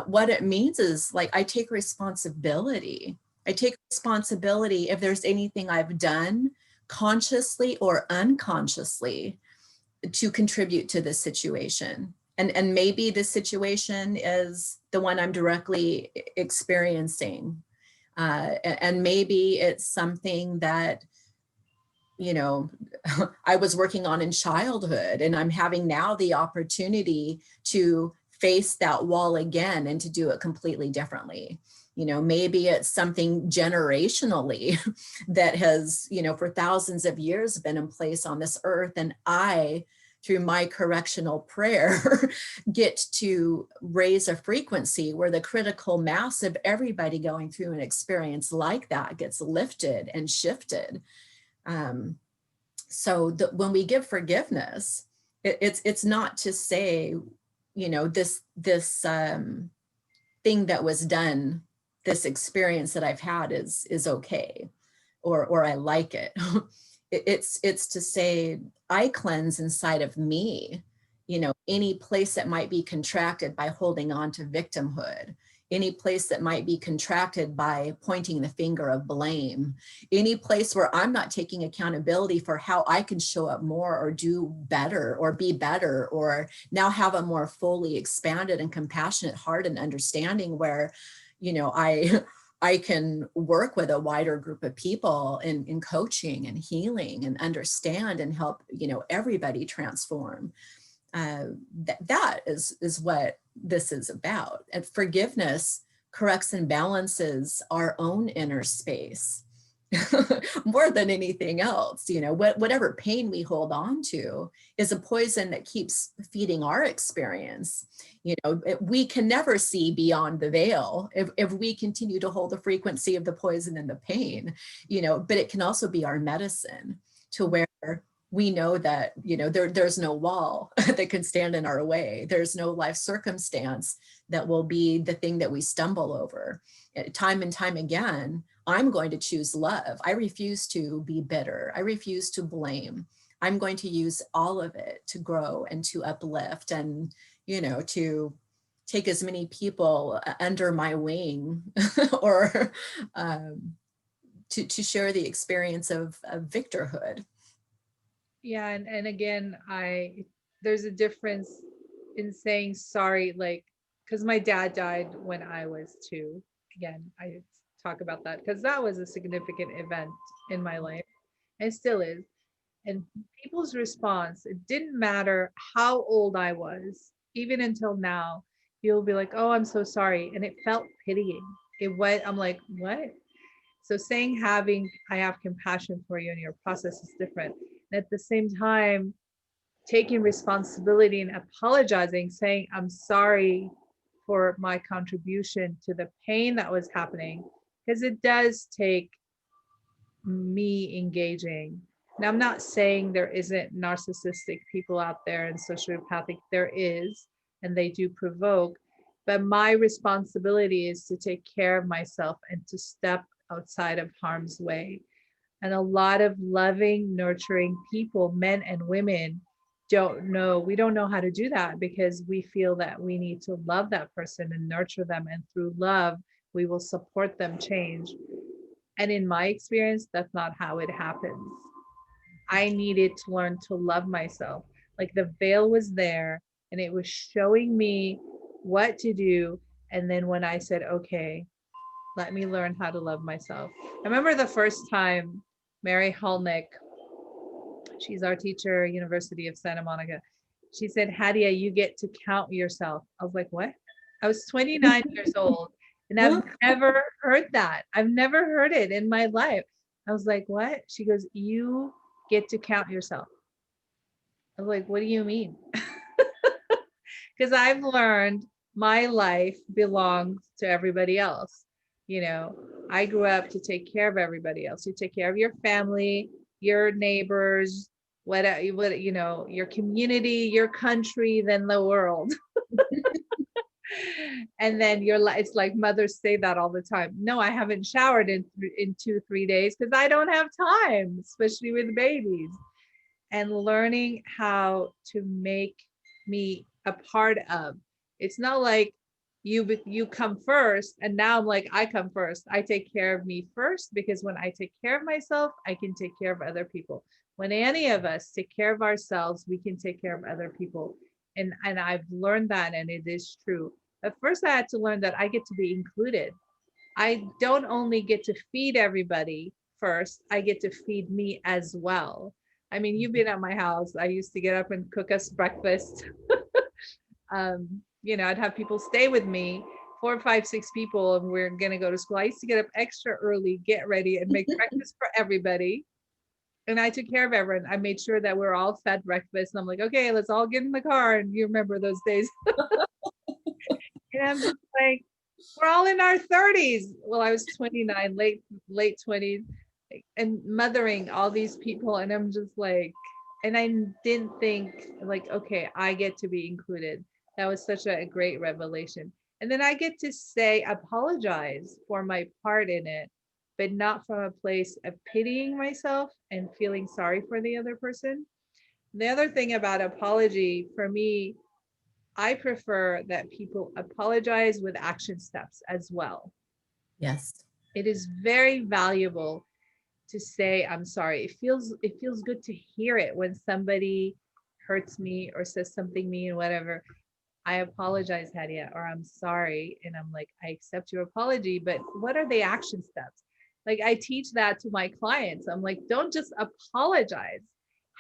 [SPEAKER 2] What it means is like, I take responsibility. I take responsibility if there's anything I've done consciously or unconsciously to contribute to this situation. And maybe this situation is the one I'm directly experiencing. And maybe it's something that, you know, I was working on in childhood, and I'm having now the opportunity to face that wall again and to do it completely differently. You know, maybe it's something generationally that has, you know, for thousands of years been in place on this earth. And I, through my correctional prayer, get to raise a frequency where the critical mass of everybody going through an experience like that gets lifted and shifted. So when we give forgiveness, it's not to say, you know, this thing that was done, this experience that I've had is okay, or I like it. It's to say, I cleanse inside of me, you know, any place that might be contracted by holding on to victimhood, any place that might be contracted by pointing the finger of blame, any place where I'm not taking accountability for how I can show up more or do better or be better, or now have a more fully expanded and compassionate heart and understanding where, you know, I can work with a wider group of people in coaching and healing and understand and help, you know, everybody transform. That is what this is about. And forgiveness corrects and balances our own inner space more than anything else. You know, whatever pain we hold on to is a poison that keeps feeding our experience. You know, we can never see beyond the veil if we continue to hold the frequency of the poison and the pain, you know, but it can also be our medicine to where we know that, you know, there's no wall that can stand in our way. There's no life circumstance that will be the thing that we stumble over. Time and time again, I'm going to choose love. I refuse to be bitter. I refuse to blame. I'm going to use all of it to grow and to uplift and, you know, to take as many people under my wing or to share the experience of victorhood.
[SPEAKER 1] Yeah, and again, there's a difference in saying sorry, like, because my dad died when I was 2. Again, I talk about that because that was a significant event in my life and still is. And people's response, it didn't matter how old I was, even until now, people will be like, "Oh, I'm so sorry," and it felt pitying. I'm like, what? So saying I have compassion for you and your process is different. And at the same time, taking responsibility and apologizing, saying, I'm sorry for my contribution to the pain that was happening, because it does take me engaging. Now, I'm not saying there isn't narcissistic people out there and sociopathic, there is, and they do provoke. But my responsibility is to take care of myself and to step outside of harm's way. And a lot of loving, nurturing people, men and women, we don't know how to do that because we feel that we need to love that person and nurture them. And through love, we will support them change. And in my experience, that's not how it happens. I needed to learn to love myself. Like the veil was there and it was showing me what to do. And then when I said, okay, let me learn how to love myself. I remember the first time Mary Hulnick, she's our teacher, University of Santa Monica. She said, Hadia, you get to count yourself. I was like, what? I was 29 years old and I've never heard that. I've never heard it in my life. I was like, what? She goes, you get to count yourself. I was like, what do you mean? Because I've learned my life belongs to everybody else. You know, I grew up to take care of everybody else. You take care of your family, your neighbors, what you know, your community, your country, then the world. And then it's like mothers say that all the time. No, I haven't showered in 2-3 days because I don't have time, especially with babies. And learning how to make me a part of. It's not like you come first and now I'm like, I come first. I take care of me first, because when I take care of myself, I can take care of other people. When any of us take care of ourselves, we can take care of other people. And I've learned that, and it is true. At first I had to learn that I get to be included. I don't only get to feed everybody first, I get to feed me as well. I mean, you've been at my house. I used to get up and cook us breakfast. You know, I'd have people stay with me, 4, 5, 6 people, and we're gonna go to school. I used to get up extra early, get ready, and make breakfast for everybody. And I took care of everyone. I made sure that we're all fed breakfast. And I'm like, okay, let's all get in the car. And you remember those days. And I'm just like, we're all in our 30s. Well, I was 29, late 20s, and mothering all these people. And I'm just like, and I didn't think like, okay, I get to be included. That was such a great revelation. And then I get to apologize for my part in it, but not from a place of pitying myself and feeling sorry for the other person. The other thing about apology for me, I prefer that people apologize with action steps as well.
[SPEAKER 2] Yes.
[SPEAKER 1] It is very valuable to say I'm sorry. It feels good to hear it when somebody hurts me or says something mean, whatever. I apologize, Hadia, or I'm sorry. And I'm like, I accept your apology, but what are the action steps? Like I teach that to my clients. I'm like, don't just apologize.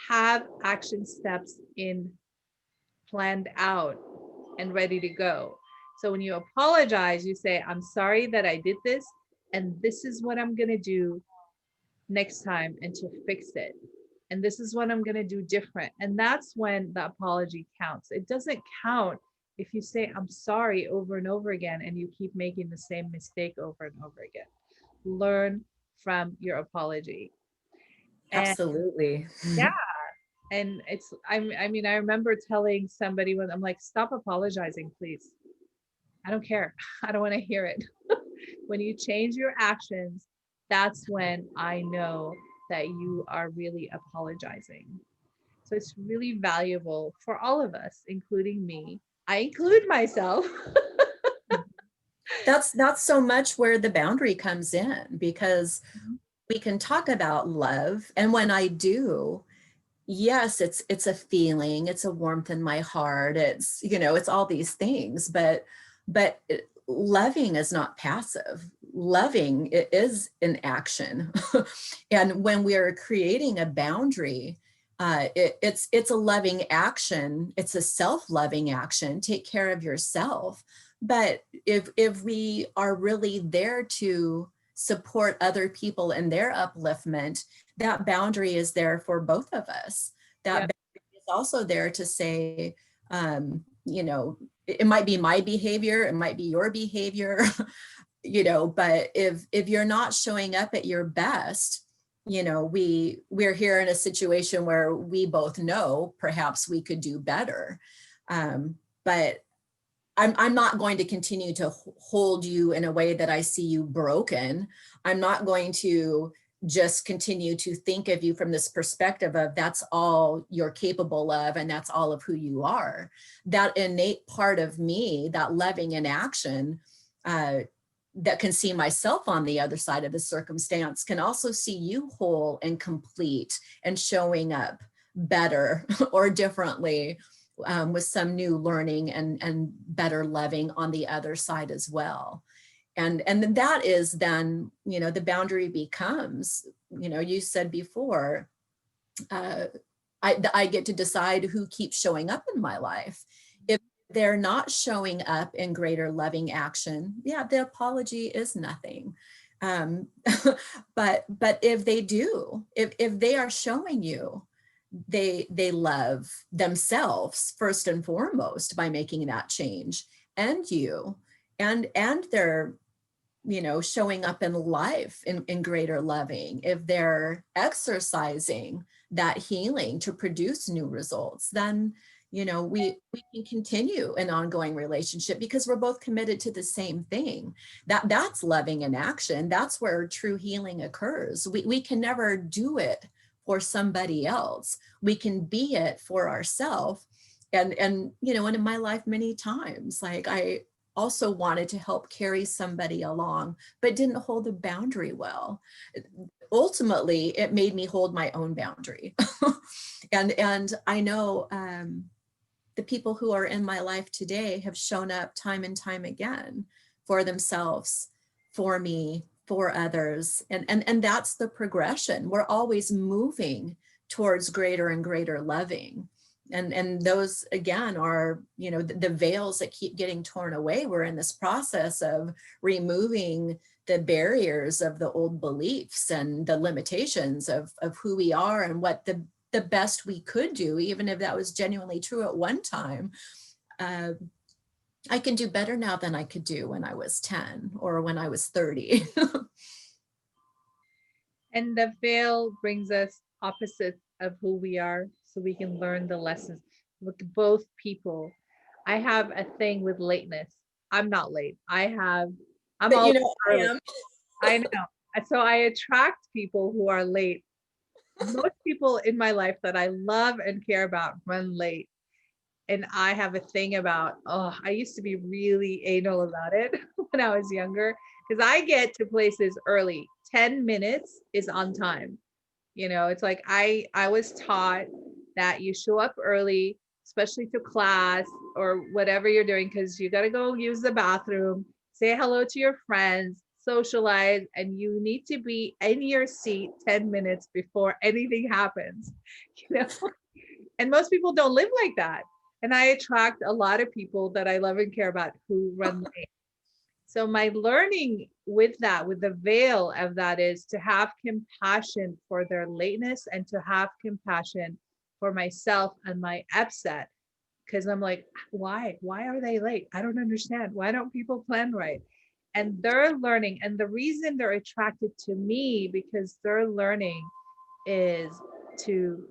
[SPEAKER 1] Have action steps planned out. and ready to go. So when you apologize, you say, I'm sorry that I did this, and this is what I'm going to do next time and to fix it. And this is what I'm going to do different. And that's when the apology counts. It doesn't count if you say, I'm sorry over and over again, and you keep making the same mistake over and over again. Learn from your apology. And
[SPEAKER 2] Absolutely.
[SPEAKER 1] yeah, and I mean, I remember telling somebody when I'm like, stop apologizing, please. I don't care. I don't want to hear it. When you change your actions, that's when I know that you are really apologizing. So it's really valuable for all of us, including me. I include myself.
[SPEAKER 2] That's so much where the boundary comes in, because we can talk about love, and when I do, yes, it's a feeling, it's a warmth in my heart, it's, you know, it's all these things, but loving is not passive. Loving is an action. And when we're creating a boundary, it's a loving action, it's a self-loving action. Take care of yourself. But if we are really there to support other people in their upliftment, that boundary is there for both of us. That
[SPEAKER 1] Yeah.
[SPEAKER 2] boundary is also there to say, you know, it might be my behavior, it might be your behavior, you know, but if you're not showing up at your best, you know, we're here in a situation where we both know perhaps we could do better. But I'm not going to continue to hold you in a way that I see you broken. I'm not going to just continue to think of you from this perspective of that's all you're capable of and that's all of who you are. That innate part of me, that loving in action, that can see myself on the other side of the circumstance, can also see you whole and complete and showing up better or differently, with some new learning and better loving on the other side as well. And then that is then, you know, the boundary becomes, you know, you said before, uh, I get to decide who keeps showing up in my life. If they're not showing up in greater loving action, yeah, the apology is nothing. Um, but if they do, if they are showing you they love themselves first and foremost by making that change, and you, and they're, you know, showing up in life in greater loving, if they're exercising that healing to produce new results, then, you know, we can continue an ongoing relationship because we're both committed to the same thing. That's loving in action. That's where true healing occurs. We can never do it for somebody else. We can be it for ourselves. And you know, and in my life many times, like I also wanted to help carry somebody along, but didn't hold the boundary well. Ultimately, it made me hold my own boundary. And I know the people who are in my life today have shown up time and time again for themselves, for me, for others. And that's the progression. We're always moving towards greater and greater loving. And those again are, you know, the veils that keep getting torn away. We're in this process of removing the barriers of the old beliefs and the limitations of who we are and what the best we could do, even if that was genuinely true at one time. I can do better now than I could do when I was 10 or when I was 30.
[SPEAKER 1] And the veil brings us opposites of who we are so we can learn the lessons with both people. I have a thing with lateness. I'm not late. I'm
[SPEAKER 2] But
[SPEAKER 1] all
[SPEAKER 2] you know, I
[SPEAKER 1] early.
[SPEAKER 2] am.
[SPEAKER 1] I know. So I attract people who are late. Most people in my life that I love and care about run late. And I have a thing about, oh, I used to be really anal about it when I was younger because I get to places early. 10 minutes is on time. You know, it's like I was taught that you show up early, especially to class or whatever you're doing, because you got to go use the bathroom, say hello to your friends, socialize, and you need to be in your seat 10 minutes before anything happens. You know, and most people don't live like that. and I attract a lot of people that I love and care about who run late. So my learning with that, with the veil of that, is to have compassion for their lateness and to have compassion for myself and my upset. Because I'm like, why? Why are they late? I don't understand. Why don't people plan right? And they're learning. And the reason they're attracted to me, because they're learning, is to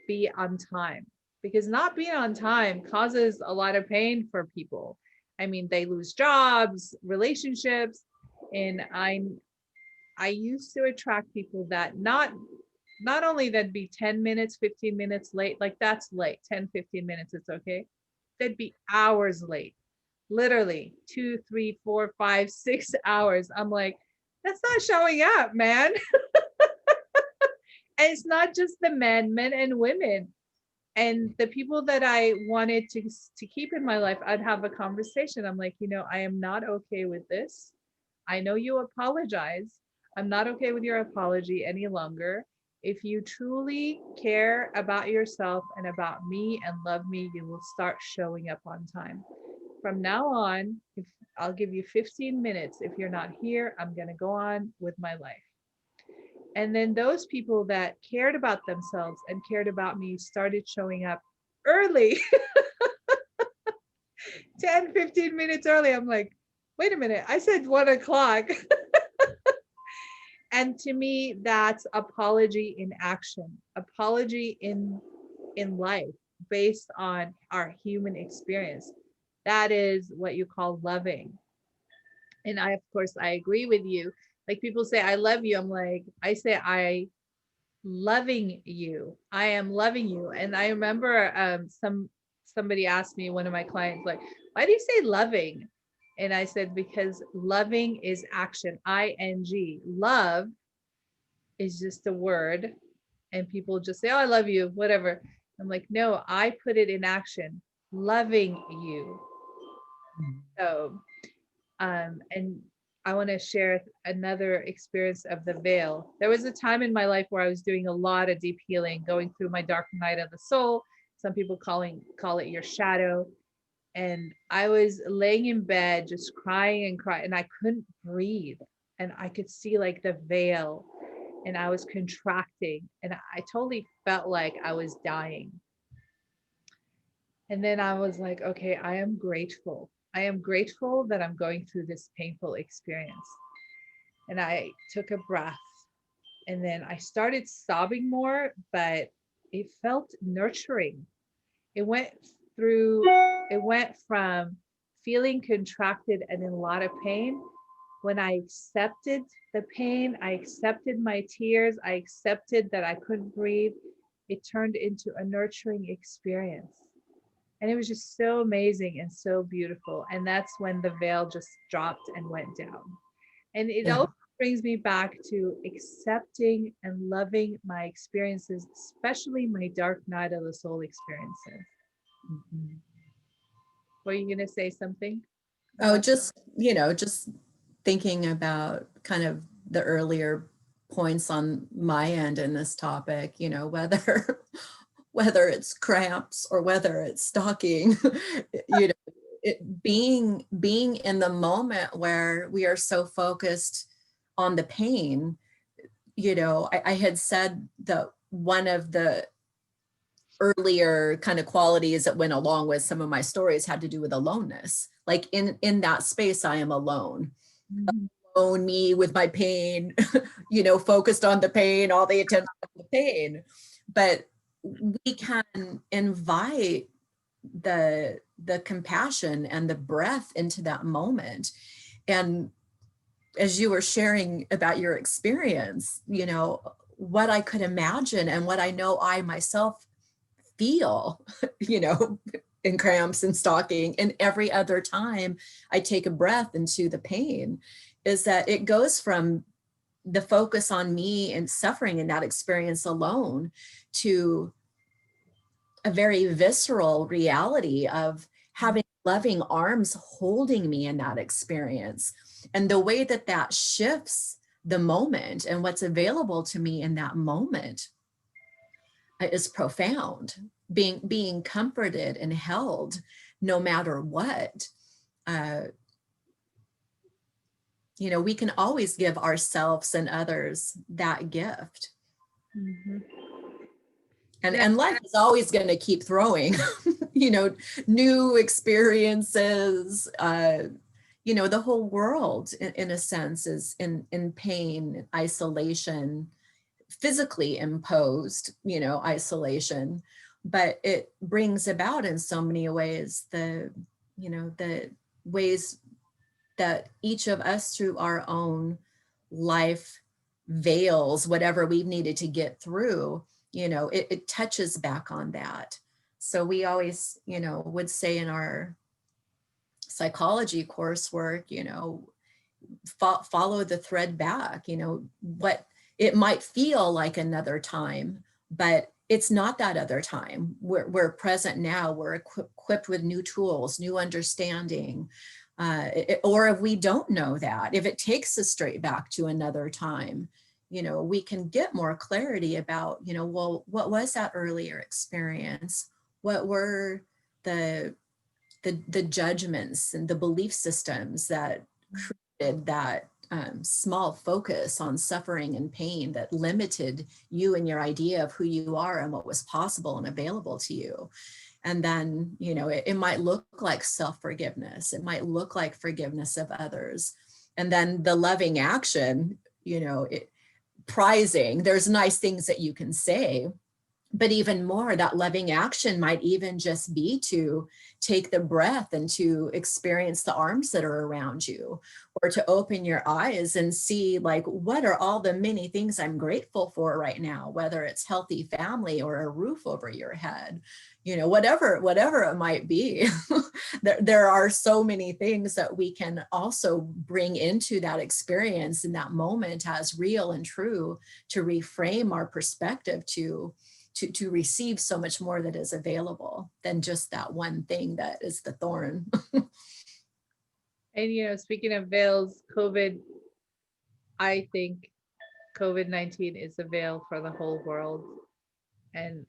[SPEAKER 1] be on time. Because not being on time causes a lot of pain for people. I mean, they lose jobs, relationships, and I used to attract people that not only that'd be 10 minutes, 15 minutes late, like that's late, 10, 15 minutes, it's okay. They'd be hours late, literally 2, 3, 4, 5, 6 hours. I'm like, that's not showing up, man. And it's not just the men and women. And the people that I wanted to keep in my life, I'd have a conversation. I'm like, I am not okay with this. I know you apologize. I'm not okay with your apology any longer. If you truly care about yourself and about me and love me, you will start showing up on time. From now on, if I'll give you 15 minutes. If you're not here, I'm going to go on with my life. And then those people that cared about themselves and cared about me started showing up early, 10, 15 minutes early. I'm like, wait a minute, I said 1 o'clock. And to me, that's apology in action, apology in life based on our human experience. That is what you call loving. And of course, I agree with you. Like people say, I love you. I'm like, I say, I loving you. I am loving you. And I remember somebody asked me, one of my clients, like, why do you say loving? And I said, because loving is action, ing. Love is just a word. And people just say, oh, I love you, whatever. I'm like, no, I put it in action, loving you. So, and I want to share another experience of the veil. There was a time in my life where I was doing a lot of deep healing, going through my dark night of the soul. Some people call it your shadow. And I was laying in bed, just crying and crying, and I couldn't breathe. And I could see like the veil, and I was contracting, and I totally felt like I was dying. And then I was like, okay, I am grateful. I am grateful that I'm going through this painful experience. And I took a breath, and then I started sobbing more, but it felt nurturing. It went it went from feeling contracted and in a lot of pain. When I accepted the pain, I accepted my tears, I accepted that I couldn't breathe, it turned into a nurturing experience. And it was just so amazing and so beautiful. And that's when the veil just dropped and went down. And it
[SPEAKER 2] Yeah.
[SPEAKER 1] also brings me back to accepting and loving my experiences, especially my dark night of the soul experiences.
[SPEAKER 2] Mhm.
[SPEAKER 1] Were you going to say something
[SPEAKER 2] Oh,
[SPEAKER 1] about
[SPEAKER 2] just thinking about kind of the earlier points on my end in this topic, whether whether it's cramps or whether it's stalking, you know, being in the moment where we are so focused on the pain. I had said that one of the earlier kind of qualities that went along with some of my stories had to do with aloneness. Like in that space, I am alone.
[SPEAKER 1] Mhm.
[SPEAKER 2] Alone, me with my pain, focused on the pain, all the attention on the pain. But we can invite the compassion and the breath into that moment. And as you were sharing about your experience, what I could imagine and what I know I myself feel, in cramps and stalking and every other time I take a breath into the pain, is that it goes from the focus on me and suffering in that experience alone to a very visceral reality of having loving arms holding me in that experience. And the way that that shifts the moment and what's available to me in that moment is profound. being comforted and held no matter what. You know, we can always give ourselves and others that gift.
[SPEAKER 1] Mhm.
[SPEAKER 2] And life is always going to keep throwing, you know, new experiences. You know, the whole world, in a sense, is in pain, isolation, physically imposed, you know, isolation. But it brings about in so many ways the, you know, the ways that each of us through our own life veils, whatever we've needed to get through, you know, it touches back on that. So we always, you know, would say in our psychology coursework, you know, follow the thread back, you know, what it might feel like another time, but it's not that other time. We're present now. We're equipped with new tools, new understanding. Or if we don't know that, if it takes us straight back to another time, you know, we can get more clarity about, you know, well, what was that earlier experience? What were the judgments and the belief systems that created that small focus on suffering and pain that limited you and your idea of who you are and what was possible and available to you. And then, you know, it might look like self-forgiveness. It might look like forgiveness of others. And then the loving action, you know, prizing, there's nice things that you can say, but even more, that loving action might even just be to take the breath and to experience the arms that are around you, or to open your eyes and see, like, what are all the many things I'm grateful for right now, whether it's healthy family or a roof over your head, you know, whatever it might be. there are so many things that we can also bring into that experience in that moment as real and true, to reframe our perspective, to receive so much more that is available than just that one thing that is the thorn.
[SPEAKER 1] And, you know, speaking of veils, COVID, I think COVID-19 is a veil for the whole world. And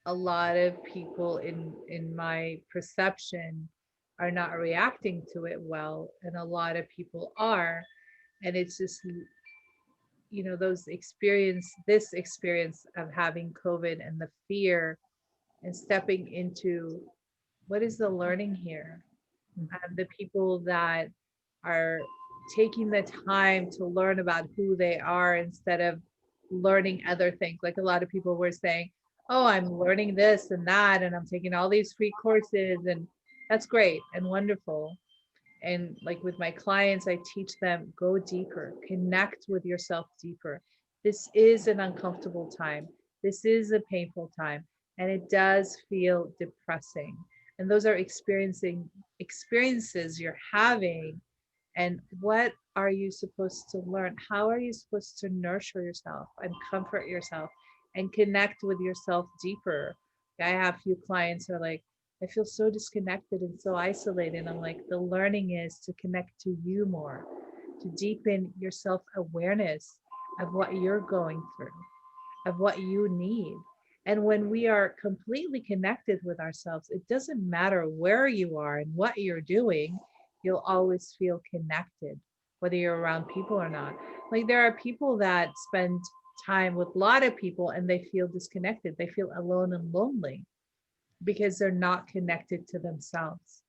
[SPEAKER 1] a lot of people in my perception are not reacting to it well. And a lot of people are. And it's just, you know, this experience of having COVID and the fear and stepping into what is the learning here. The people that are taking the time to learn about who they are instead of learning other things. Like a lot of people were saying, oh, I'm learning this and that, and I'm taking all these free courses, and that's great and wonderful. And like with my clients, I teach them, go deeper, connect with yourself deeper. This is an uncomfortable time. This is a painful time, and it does feel depressing. And those are experiences you're having. And what are you supposed to learn? How are you supposed to nurture yourself and comfort yourself and connect with yourself deeper? I have a few clients who are like, I feel so disconnected and so isolated. I'm like, the learning is to connect to you more, to deepen your self awareness of what you're going through, of what you need. And when we are completely connected with ourselves, it doesn't matter where you are and what you're doing, you'll always feel connected, whether you're around people or not. Like there are people that spend time with a lot of people and they feel disconnected, they feel alone and lonely because they're not connected to themselves.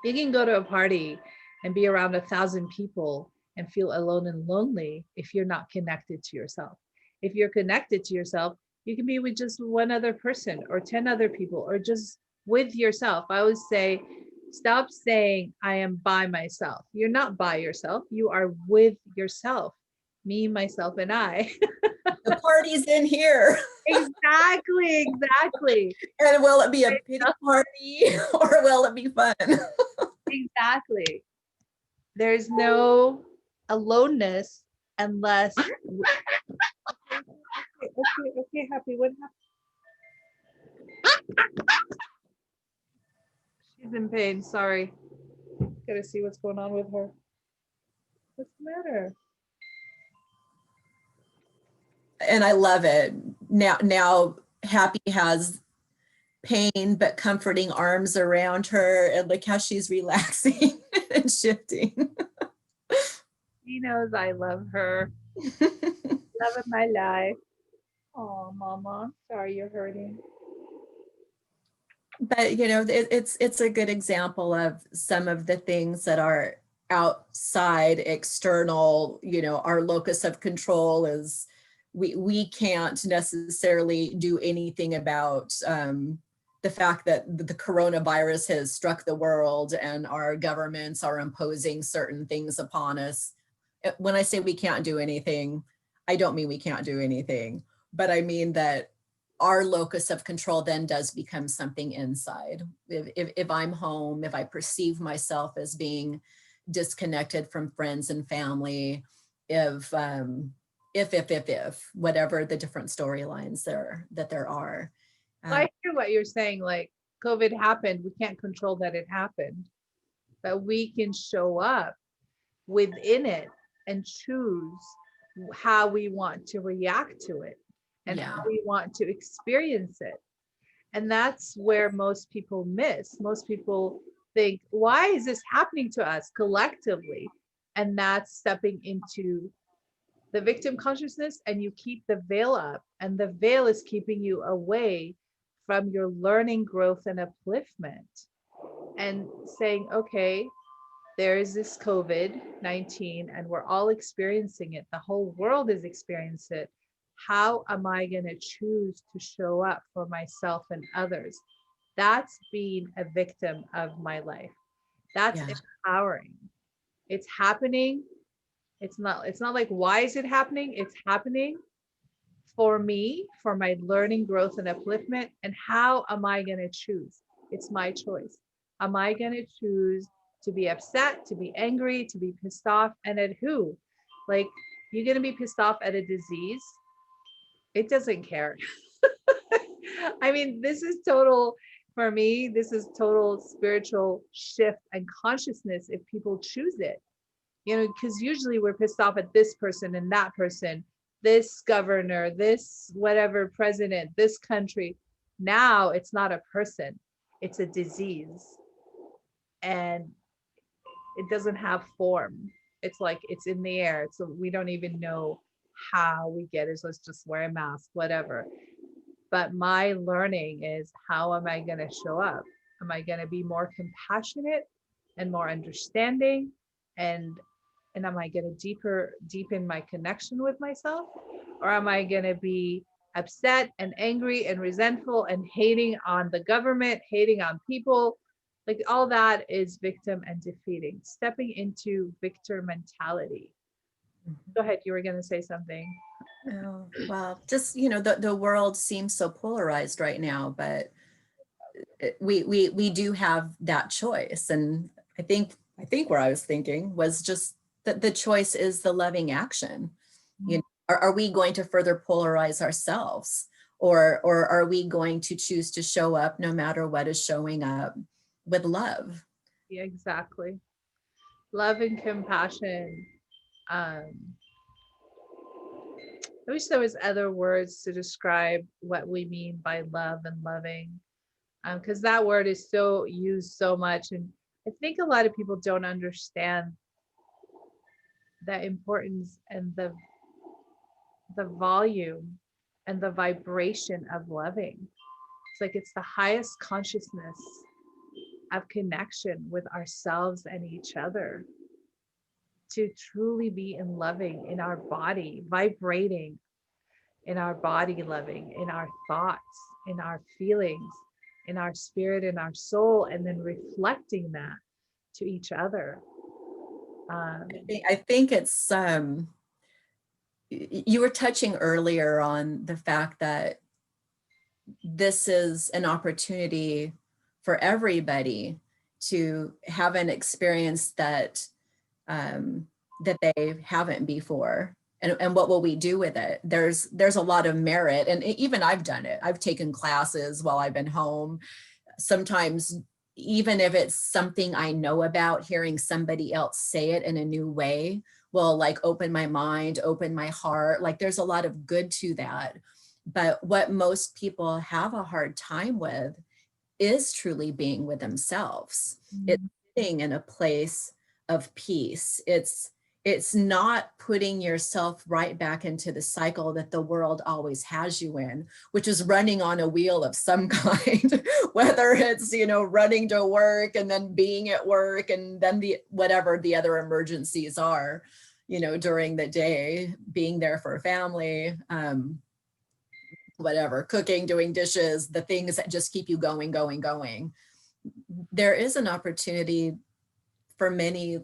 [SPEAKER 1] You can go to a party and be around 1,000 people and feel alone and lonely if you're not connected to yourself. If you're connected to yourself, you can be with just one other person or 10 other people or just with yourself. I always say, stop saying I am by myself. You're not by yourself. You are with yourself. Me, myself, and I.
[SPEAKER 2] The party's in here.
[SPEAKER 1] Exactly.
[SPEAKER 2] And will it be a pity party or will it be fun?
[SPEAKER 1] Exactly. There's no aloneness unless okay, happy. What happened? She's in pain. Sorry. Gotta see what's going on with her. What's the matter?
[SPEAKER 2] And I love it. Now Happy has pain but comforting arms around her, and look how she's relaxing and shifting.
[SPEAKER 1] She knows I love her. Love of my life. Oh, Mama, sorry you're hurting.
[SPEAKER 2] But it's a good example of some of the things that are outside, external. Our locus of control is we can't necessarily do anything about the fact that the coronavirus has struck the world and our governments are imposing certain things upon us. When I say we can't do anything, I don't mean we can't do anything, but I mean that our locus of control then does become something inside. If I'm home, if I perceive myself as being disconnected from friends and family, if whatever the different storylines there are.
[SPEAKER 1] I hear what you're saying. Like, COVID happened. We can't control that it happened, but we can show up within it and choose how we want to react to it and how we want to experience it. And that's where most people miss. Most people think, why is this happening to us collectively? And that's stepping into the victim consciousness, and you keep the veil up, and the veil is keeping you away from your learning, growth, and upliftment. And saying, okay, there is this COVID-19 and we're all experiencing it. The whole world is experiencing it. How am I going to choose to show up for myself and others? That's being a victim of my life. That's empowering. It's happening. It's not like, why is it happening? It's happening for me, for my learning, growth, and upliftment. And how am I going to choose? It's my choice. Am I going to choose to be upset, to be angry, to be pissed off? And at who? Like, you're going to be pissed off at a disease? It doesn't care. I mean, this is total, for me, this is total spiritual shift and consciousness if people choose it. Because usually we're pissed off at this person and that person, this governor, this whatever president, this country. Now it's not a person, it's a disease. And it doesn't have form. It's like it's in the air. So we don't even know how we get it. So let's just wear a mask, whatever. But my learning is, how am I going to show up? Am I going to be more compassionate and more understanding? And am I going to deepen my connection with myself? Or am I going to be upset and angry and resentful and hating on the government, hating on people? Like, all that is victim and defeating, stepping into victor mentality. Go ahead, you were going to say something.
[SPEAKER 2] Oh, well, just, the world seems so polarized right now, but we do have that choice. And I think where I was thinking was just that the choice is the loving action. Are we going to further polarize ourselves, or are we going to choose to show up no matter what is showing up with love?
[SPEAKER 1] Yeah, exactly. Love and compassion. I wish there was other words to describe what we mean by love and loving, because that word is so used so much. And I think a lot of people don't understand the importance and the volume and the vibration of loving. It's like it's the highest consciousness of connection with ourselves and each other, to truly be in loving in our body, vibrating in our body, loving in our thoughts, in our feelings, in our spirit, in our soul, and then reflecting that to each other.
[SPEAKER 2] I think it's you were touching earlier on the fact that this is an opportunity for everybody to have an experience that that they haven't before. And what will we do with it? There's a lot of merit, and even I've done it. I've taken classes while I've been home. Sometimes, even if it's something I know about, hearing somebody else say it in a new way will like open my mind, open my heart. Like, there's a lot of good to that. But what most people have a hard time with is truly being with themselves. It's sitting in a place of peace. It's not putting yourself right back into the cycle that the world always has you in, which is running on a wheel of some kind, whether it's, running to work and then being at work and then whatever the other emergencies are, during the day, being there for family, whatever, cooking, doing dishes, the things that just keep you going, going, going. There is an opportunity for many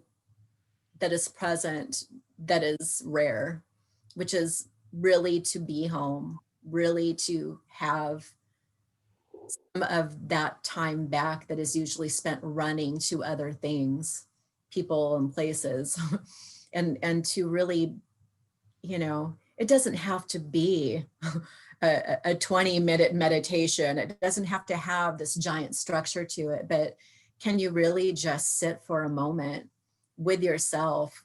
[SPEAKER 2] that is present, that is rare, which is really to be home, really to have some of that time back that is usually spent running to other things, people and places, and to really, it doesn't have to be a 20-minute meditation. It doesn't have to have this giant structure to it, but can you really just sit for a moment with yourself?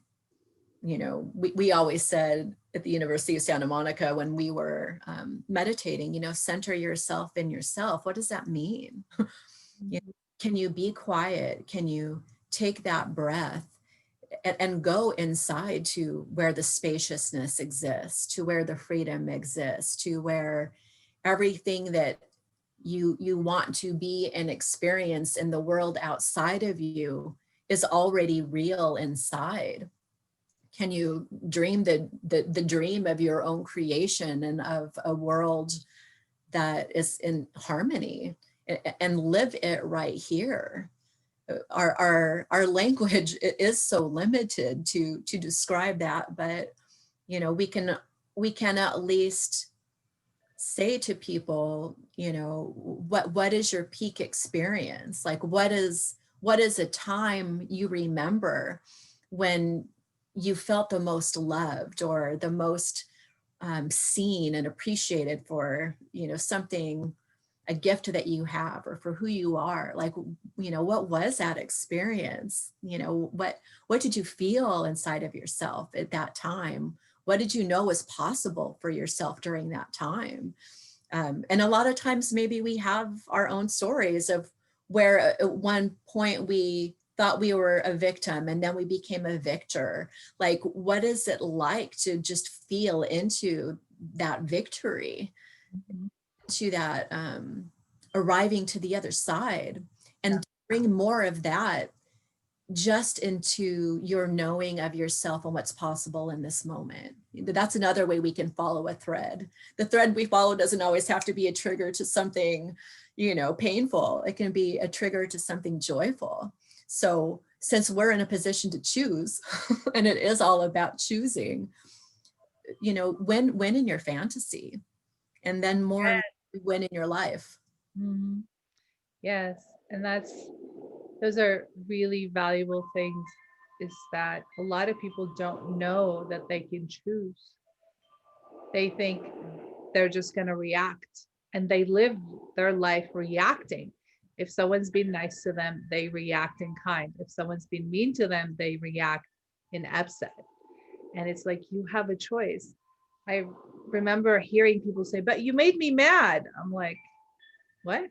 [SPEAKER 2] We always said at the University of Santa Monica when we were meditating, center yourself in yourself. What does that mean? Can you be quiet? Can you take that breath and go inside to where the spaciousness exists, to where the freedom exists, to where everything that you want to be and experience in the world outside of you is already real inside? Can you dream the dream of your own creation and of a world that is in harmony, and live it right here? Our language is so limited to describe that, but we can at least say to people, what is your peak experience? Like, what is a time you remember when you felt the most loved or the most seen and appreciated for, something, a gift that you have, or for who you are? Like, what was that experience? What did you feel inside of yourself at that time? What did you know was possible for yourself during that time? And a lot of times maybe we have our own stories of where at one point we thought we were a victim and then we became a victor. Like, what is it like to just feel into that victory, to that arriving to the other side, and bring more of that just into your knowing of yourself and what's possible in this moment. That's another way we can follow a thread. The thread we follow doesn't always have to be a trigger to something, painful. It can be a trigger to something joyful. So since we're in a position to choose, and it is all about choosing, win in your fantasy, and then more win in your life.
[SPEAKER 1] Mm-hmm. Yes. And those are really valuable things, is that a lot of people don't know that they can choose. They think they're just going to react, and they live their life reacting. If someone's been nice to them, they react in kind. If someone's been mean to them, they react in upset. And it's like, you have a choice. I remember hearing people say, but you made me mad. I'm like, what?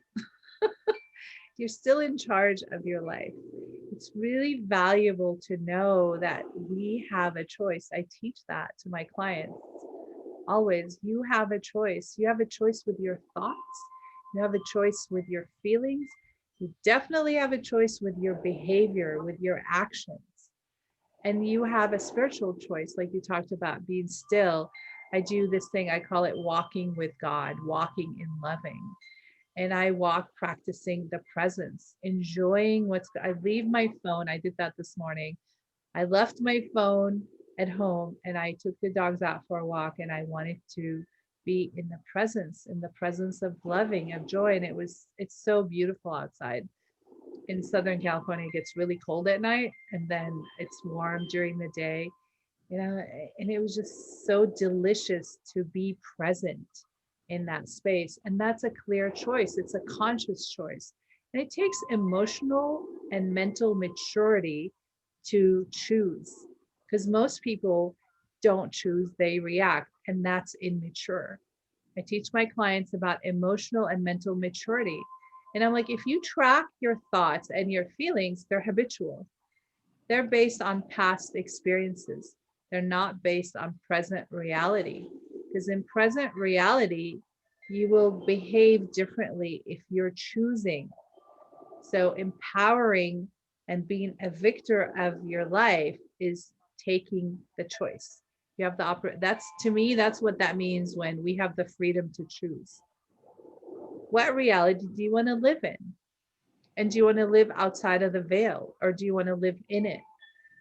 [SPEAKER 1] You're still in charge of your life. It's really valuable to know that we have a choice. I teach that to my clients always. You have a choice. You have a choice with your thoughts. You have a choice with your feelings. You definitely have a choice with your behavior, with your actions. And you have a spiritual choice, like you talked about, being still. I do this thing, I call it walking with God, walking in loving. And I walk practicing the presence, enjoying I leave my phone. I did that this morning. I left my phone at home and I took the dogs out for a walk, and I wanted to be in the presence of loving, of joy. And it's so beautiful outside. In Southern California, it gets really cold at night and then it's warm during the day, and it was just so delicious to be present in that space. And that's a clear choice. It's a conscious choice. And it takes emotional and mental maturity to choose, because most people don't choose, they react, and that's immature. I teach my clients about emotional and mental maturity. And I'm like, if you track your thoughts and your feelings, they're habitual. They're based on past experiences. They're not based on present reality. Because in present reality, you will behave differently if you're choosing. So empowering and being a victor of your life is taking the choice. You have the that's, to me, that's what that means when we have the freedom to choose. What reality do you want to live in? And do you want to live outside of the veil, or do you want to live in it?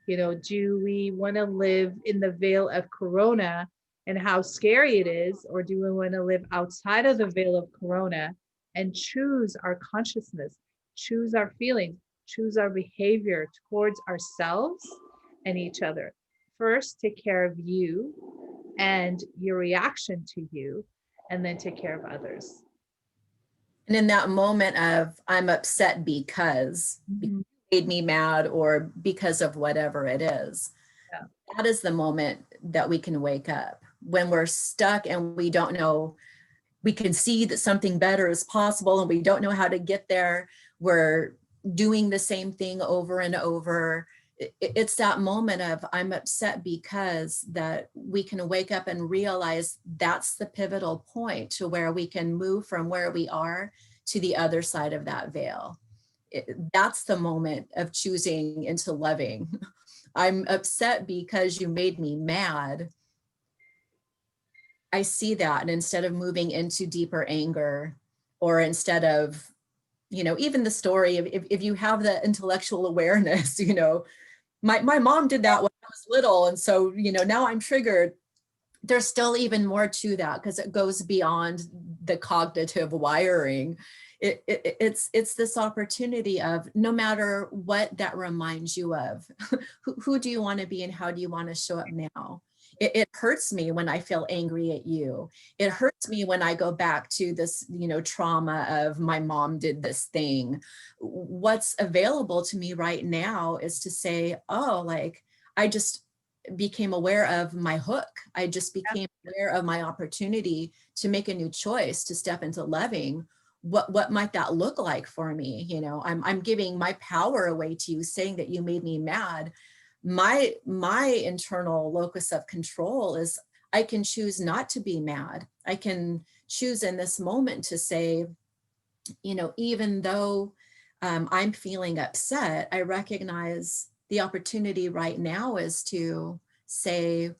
[SPEAKER 1] You know, do we want to live in the veil of Corona and how scary it is? Or do we want to live outside of the veil of Corona and choose our consciousness, choose our feelings, choose our behavior towards ourselves and each other? First, take care of you and your reaction to you, and then take care of others.
[SPEAKER 2] And in that moment of I'm upset because
[SPEAKER 1] Mhm.
[SPEAKER 2] you made me mad or because of whatever it is,
[SPEAKER 1] Yeah.
[SPEAKER 2] that is the moment that we can wake up. When we're stuck and we don't know, we can see that something better is possible and we don't know how to get there. We're doing the same thing over and over. It's that moment of I'm upset because that we can wake up and realize that's the pivotal point to where we can move from where we are to the other side of that veil. That's the moment of choosing into loving. I'm upset because you made me mad. I see that. And instead of moving into deeper anger, or instead of, even the story of if you have the intellectual awareness, my mom did that when I was little. And so, now I'm triggered. There's still even more to that because it goes beyond the cognitive wiring. It's this opportunity of no matter what that reminds you of, who do you want to be and how do you want to show up now? It hurts me when I feel angry at you. It hurts me when I go back to this, trauma of my mom did this thing. What's available to me right now is to say, oh, like, I just became aware of my hook. I just became aware of my opportunity to make a new choice, to step into loving. What might that look like for me? I'm giving my power away to you, saying that you made me mad. My internal locus of control is I can choose not to be mad. I can choose in this moment to say, even though I'm feeling upset, I recognize the opportunity right now is to say,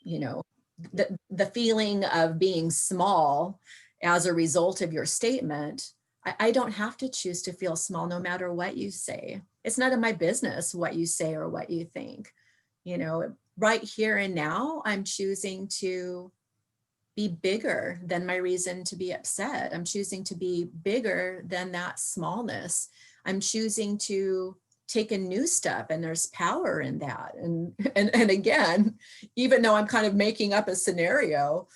[SPEAKER 2] the feeling of being small as a result of your statement. I don't have to choose to feel small no matter what you say. It's none of my business what you say or what you think. Right here and now, I'm choosing to be bigger than my reason to be upset. I'm choosing to be bigger than that smallness. I'm choosing to take a new step, and there's power in that. And again, even though I'm kind of making up a scenario,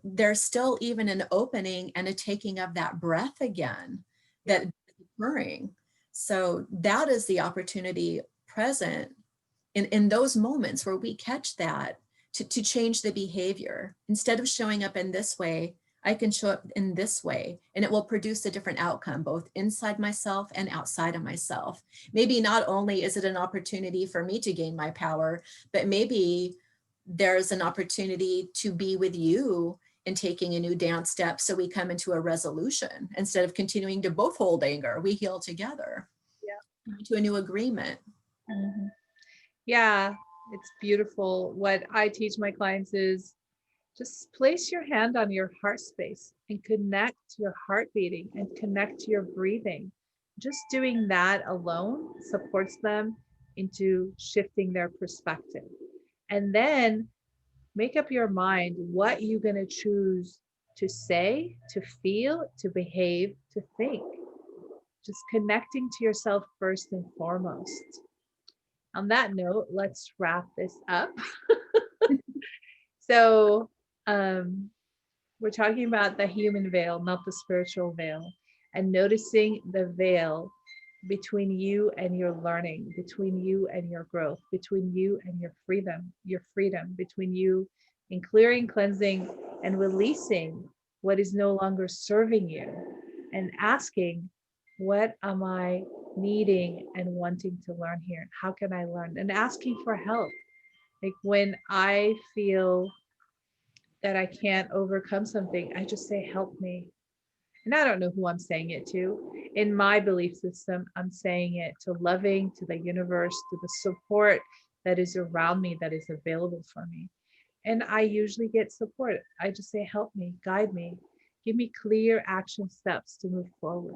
[SPEAKER 2] there's still even an opening and a taking of that breath again that is occurring. So that is the opportunity present in those moments where we catch that to change the behavior. Instead of showing up in this way, I can show up in this way, and it will produce a different outcome, both inside myself and outside of myself. Maybe not only is it an opportunity for me to gain my power, but maybe there's an opportunity to be with you in taking a new dance step, so we come into a resolution. Instead of continuing to both hold anger, we heal together.
[SPEAKER 1] Yeah.
[SPEAKER 2] To a new agreement.
[SPEAKER 1] Mhm. Yeah, it's beautiful. What I teach my clients is just place your hand on your heart space and connect to your heart beating and connect to your breathing. Just doing that alone supports them into shifting their perspective. And then make up your mind what you're going to choose to say, to feel, to behave, to think. Just connecting to yourself first and foremost. On that note, let's wrap this up. So, um, we're talking about the human veil, not the spiritual veil, and noticing the veil between you and your learning, between you and your growth, between you and your freedom, between you in clearing, cleansing, and releasing what is no longer serving you. and asking, what am I needing and wanting to learn here? How can I learn? And asking for help. Like when I feel that I can't overcome something, I just say, help me. And I don't know who I'm saying it to. In my belief system, I'm saying it to loving, to the universe, to the support that is around me, that is available for me. And I usually get support. I just say, help me, guide me, give me clear action steps to move forward.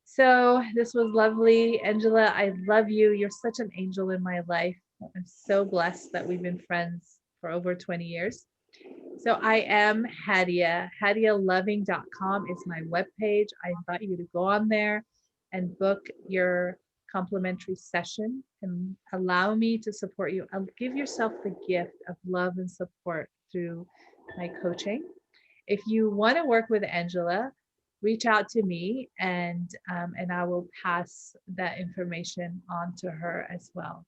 [SPEAKER 1] So this was lovely. Angela, I love you. You're such an angel in my life. I'm so blessed that we've been friends for over 20 years. So I am Hadia. HadiaLoving.com is my webpage. I invite you to go on there and book your complimentary session and allow me to support you. I'll give yourself the gift of love and support through my coaching. If you want to work with Angela, reach out to me and I will pass that information on to her as well.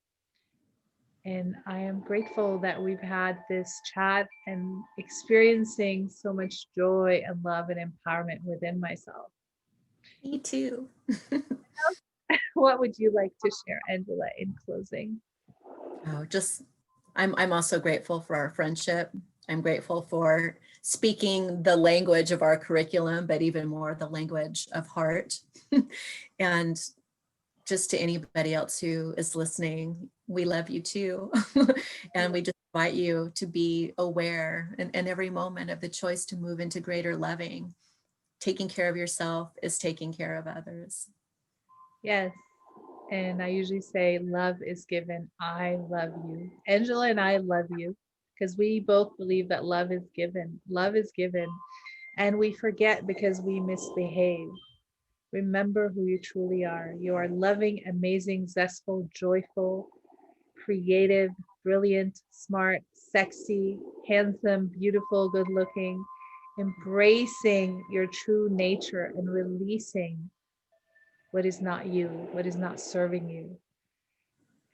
[SPEAKER 1] And I am grateful that we've had this chat and experiencing so much joy and love and empowerment within myself.
[SPEAKER 2] Me too.
[SPEAKER 1] What would you like to share, Angela, in closing?
[SPEAKER 2] Oh, just I'm also grateful for our friendship. I'm grateful for speaking the language of our curriculum, but even more the language of heart. And just to anybody else who is listening, we love you too. And we just invite you to be aware in every moment of the choice to move into greater loving. Taking care of yourself is taking care of others.
[SPEAKER 1] Yes. And I usually say, love is given. I love you. Angela and I love you because we both believe that love is given. Love is given. And we forget because we misbehave. Remember who you truly are. You are loving, amazing, zestful, joyful, creative, brilliant, smart, sexy, handsome, beautiful, good looking, embracing your true nature and releasing what is not you, what is not serving you.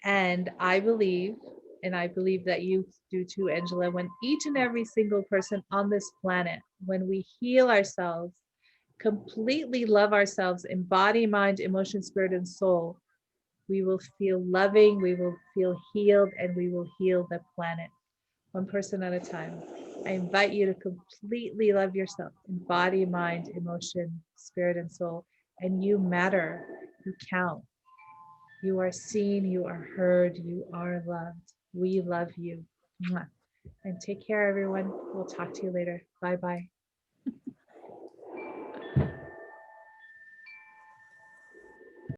[SPEAKER 1] And I believe that you do too, Angela, when each and every single person on this planet, when we heal ourselves, completely love ourselves in body, mind, emotion, spirit, and soul, we will feel loving, we will feel healed, and we will heal the planet one person at a time. I invite you to completely love yourself in body, mind, emotion, spirit, and soul. And you matter, you count. You are seen, you are heard, you are loved. We love you. Mwah. And take care, everyone. We'll talk to you later. Bye bye.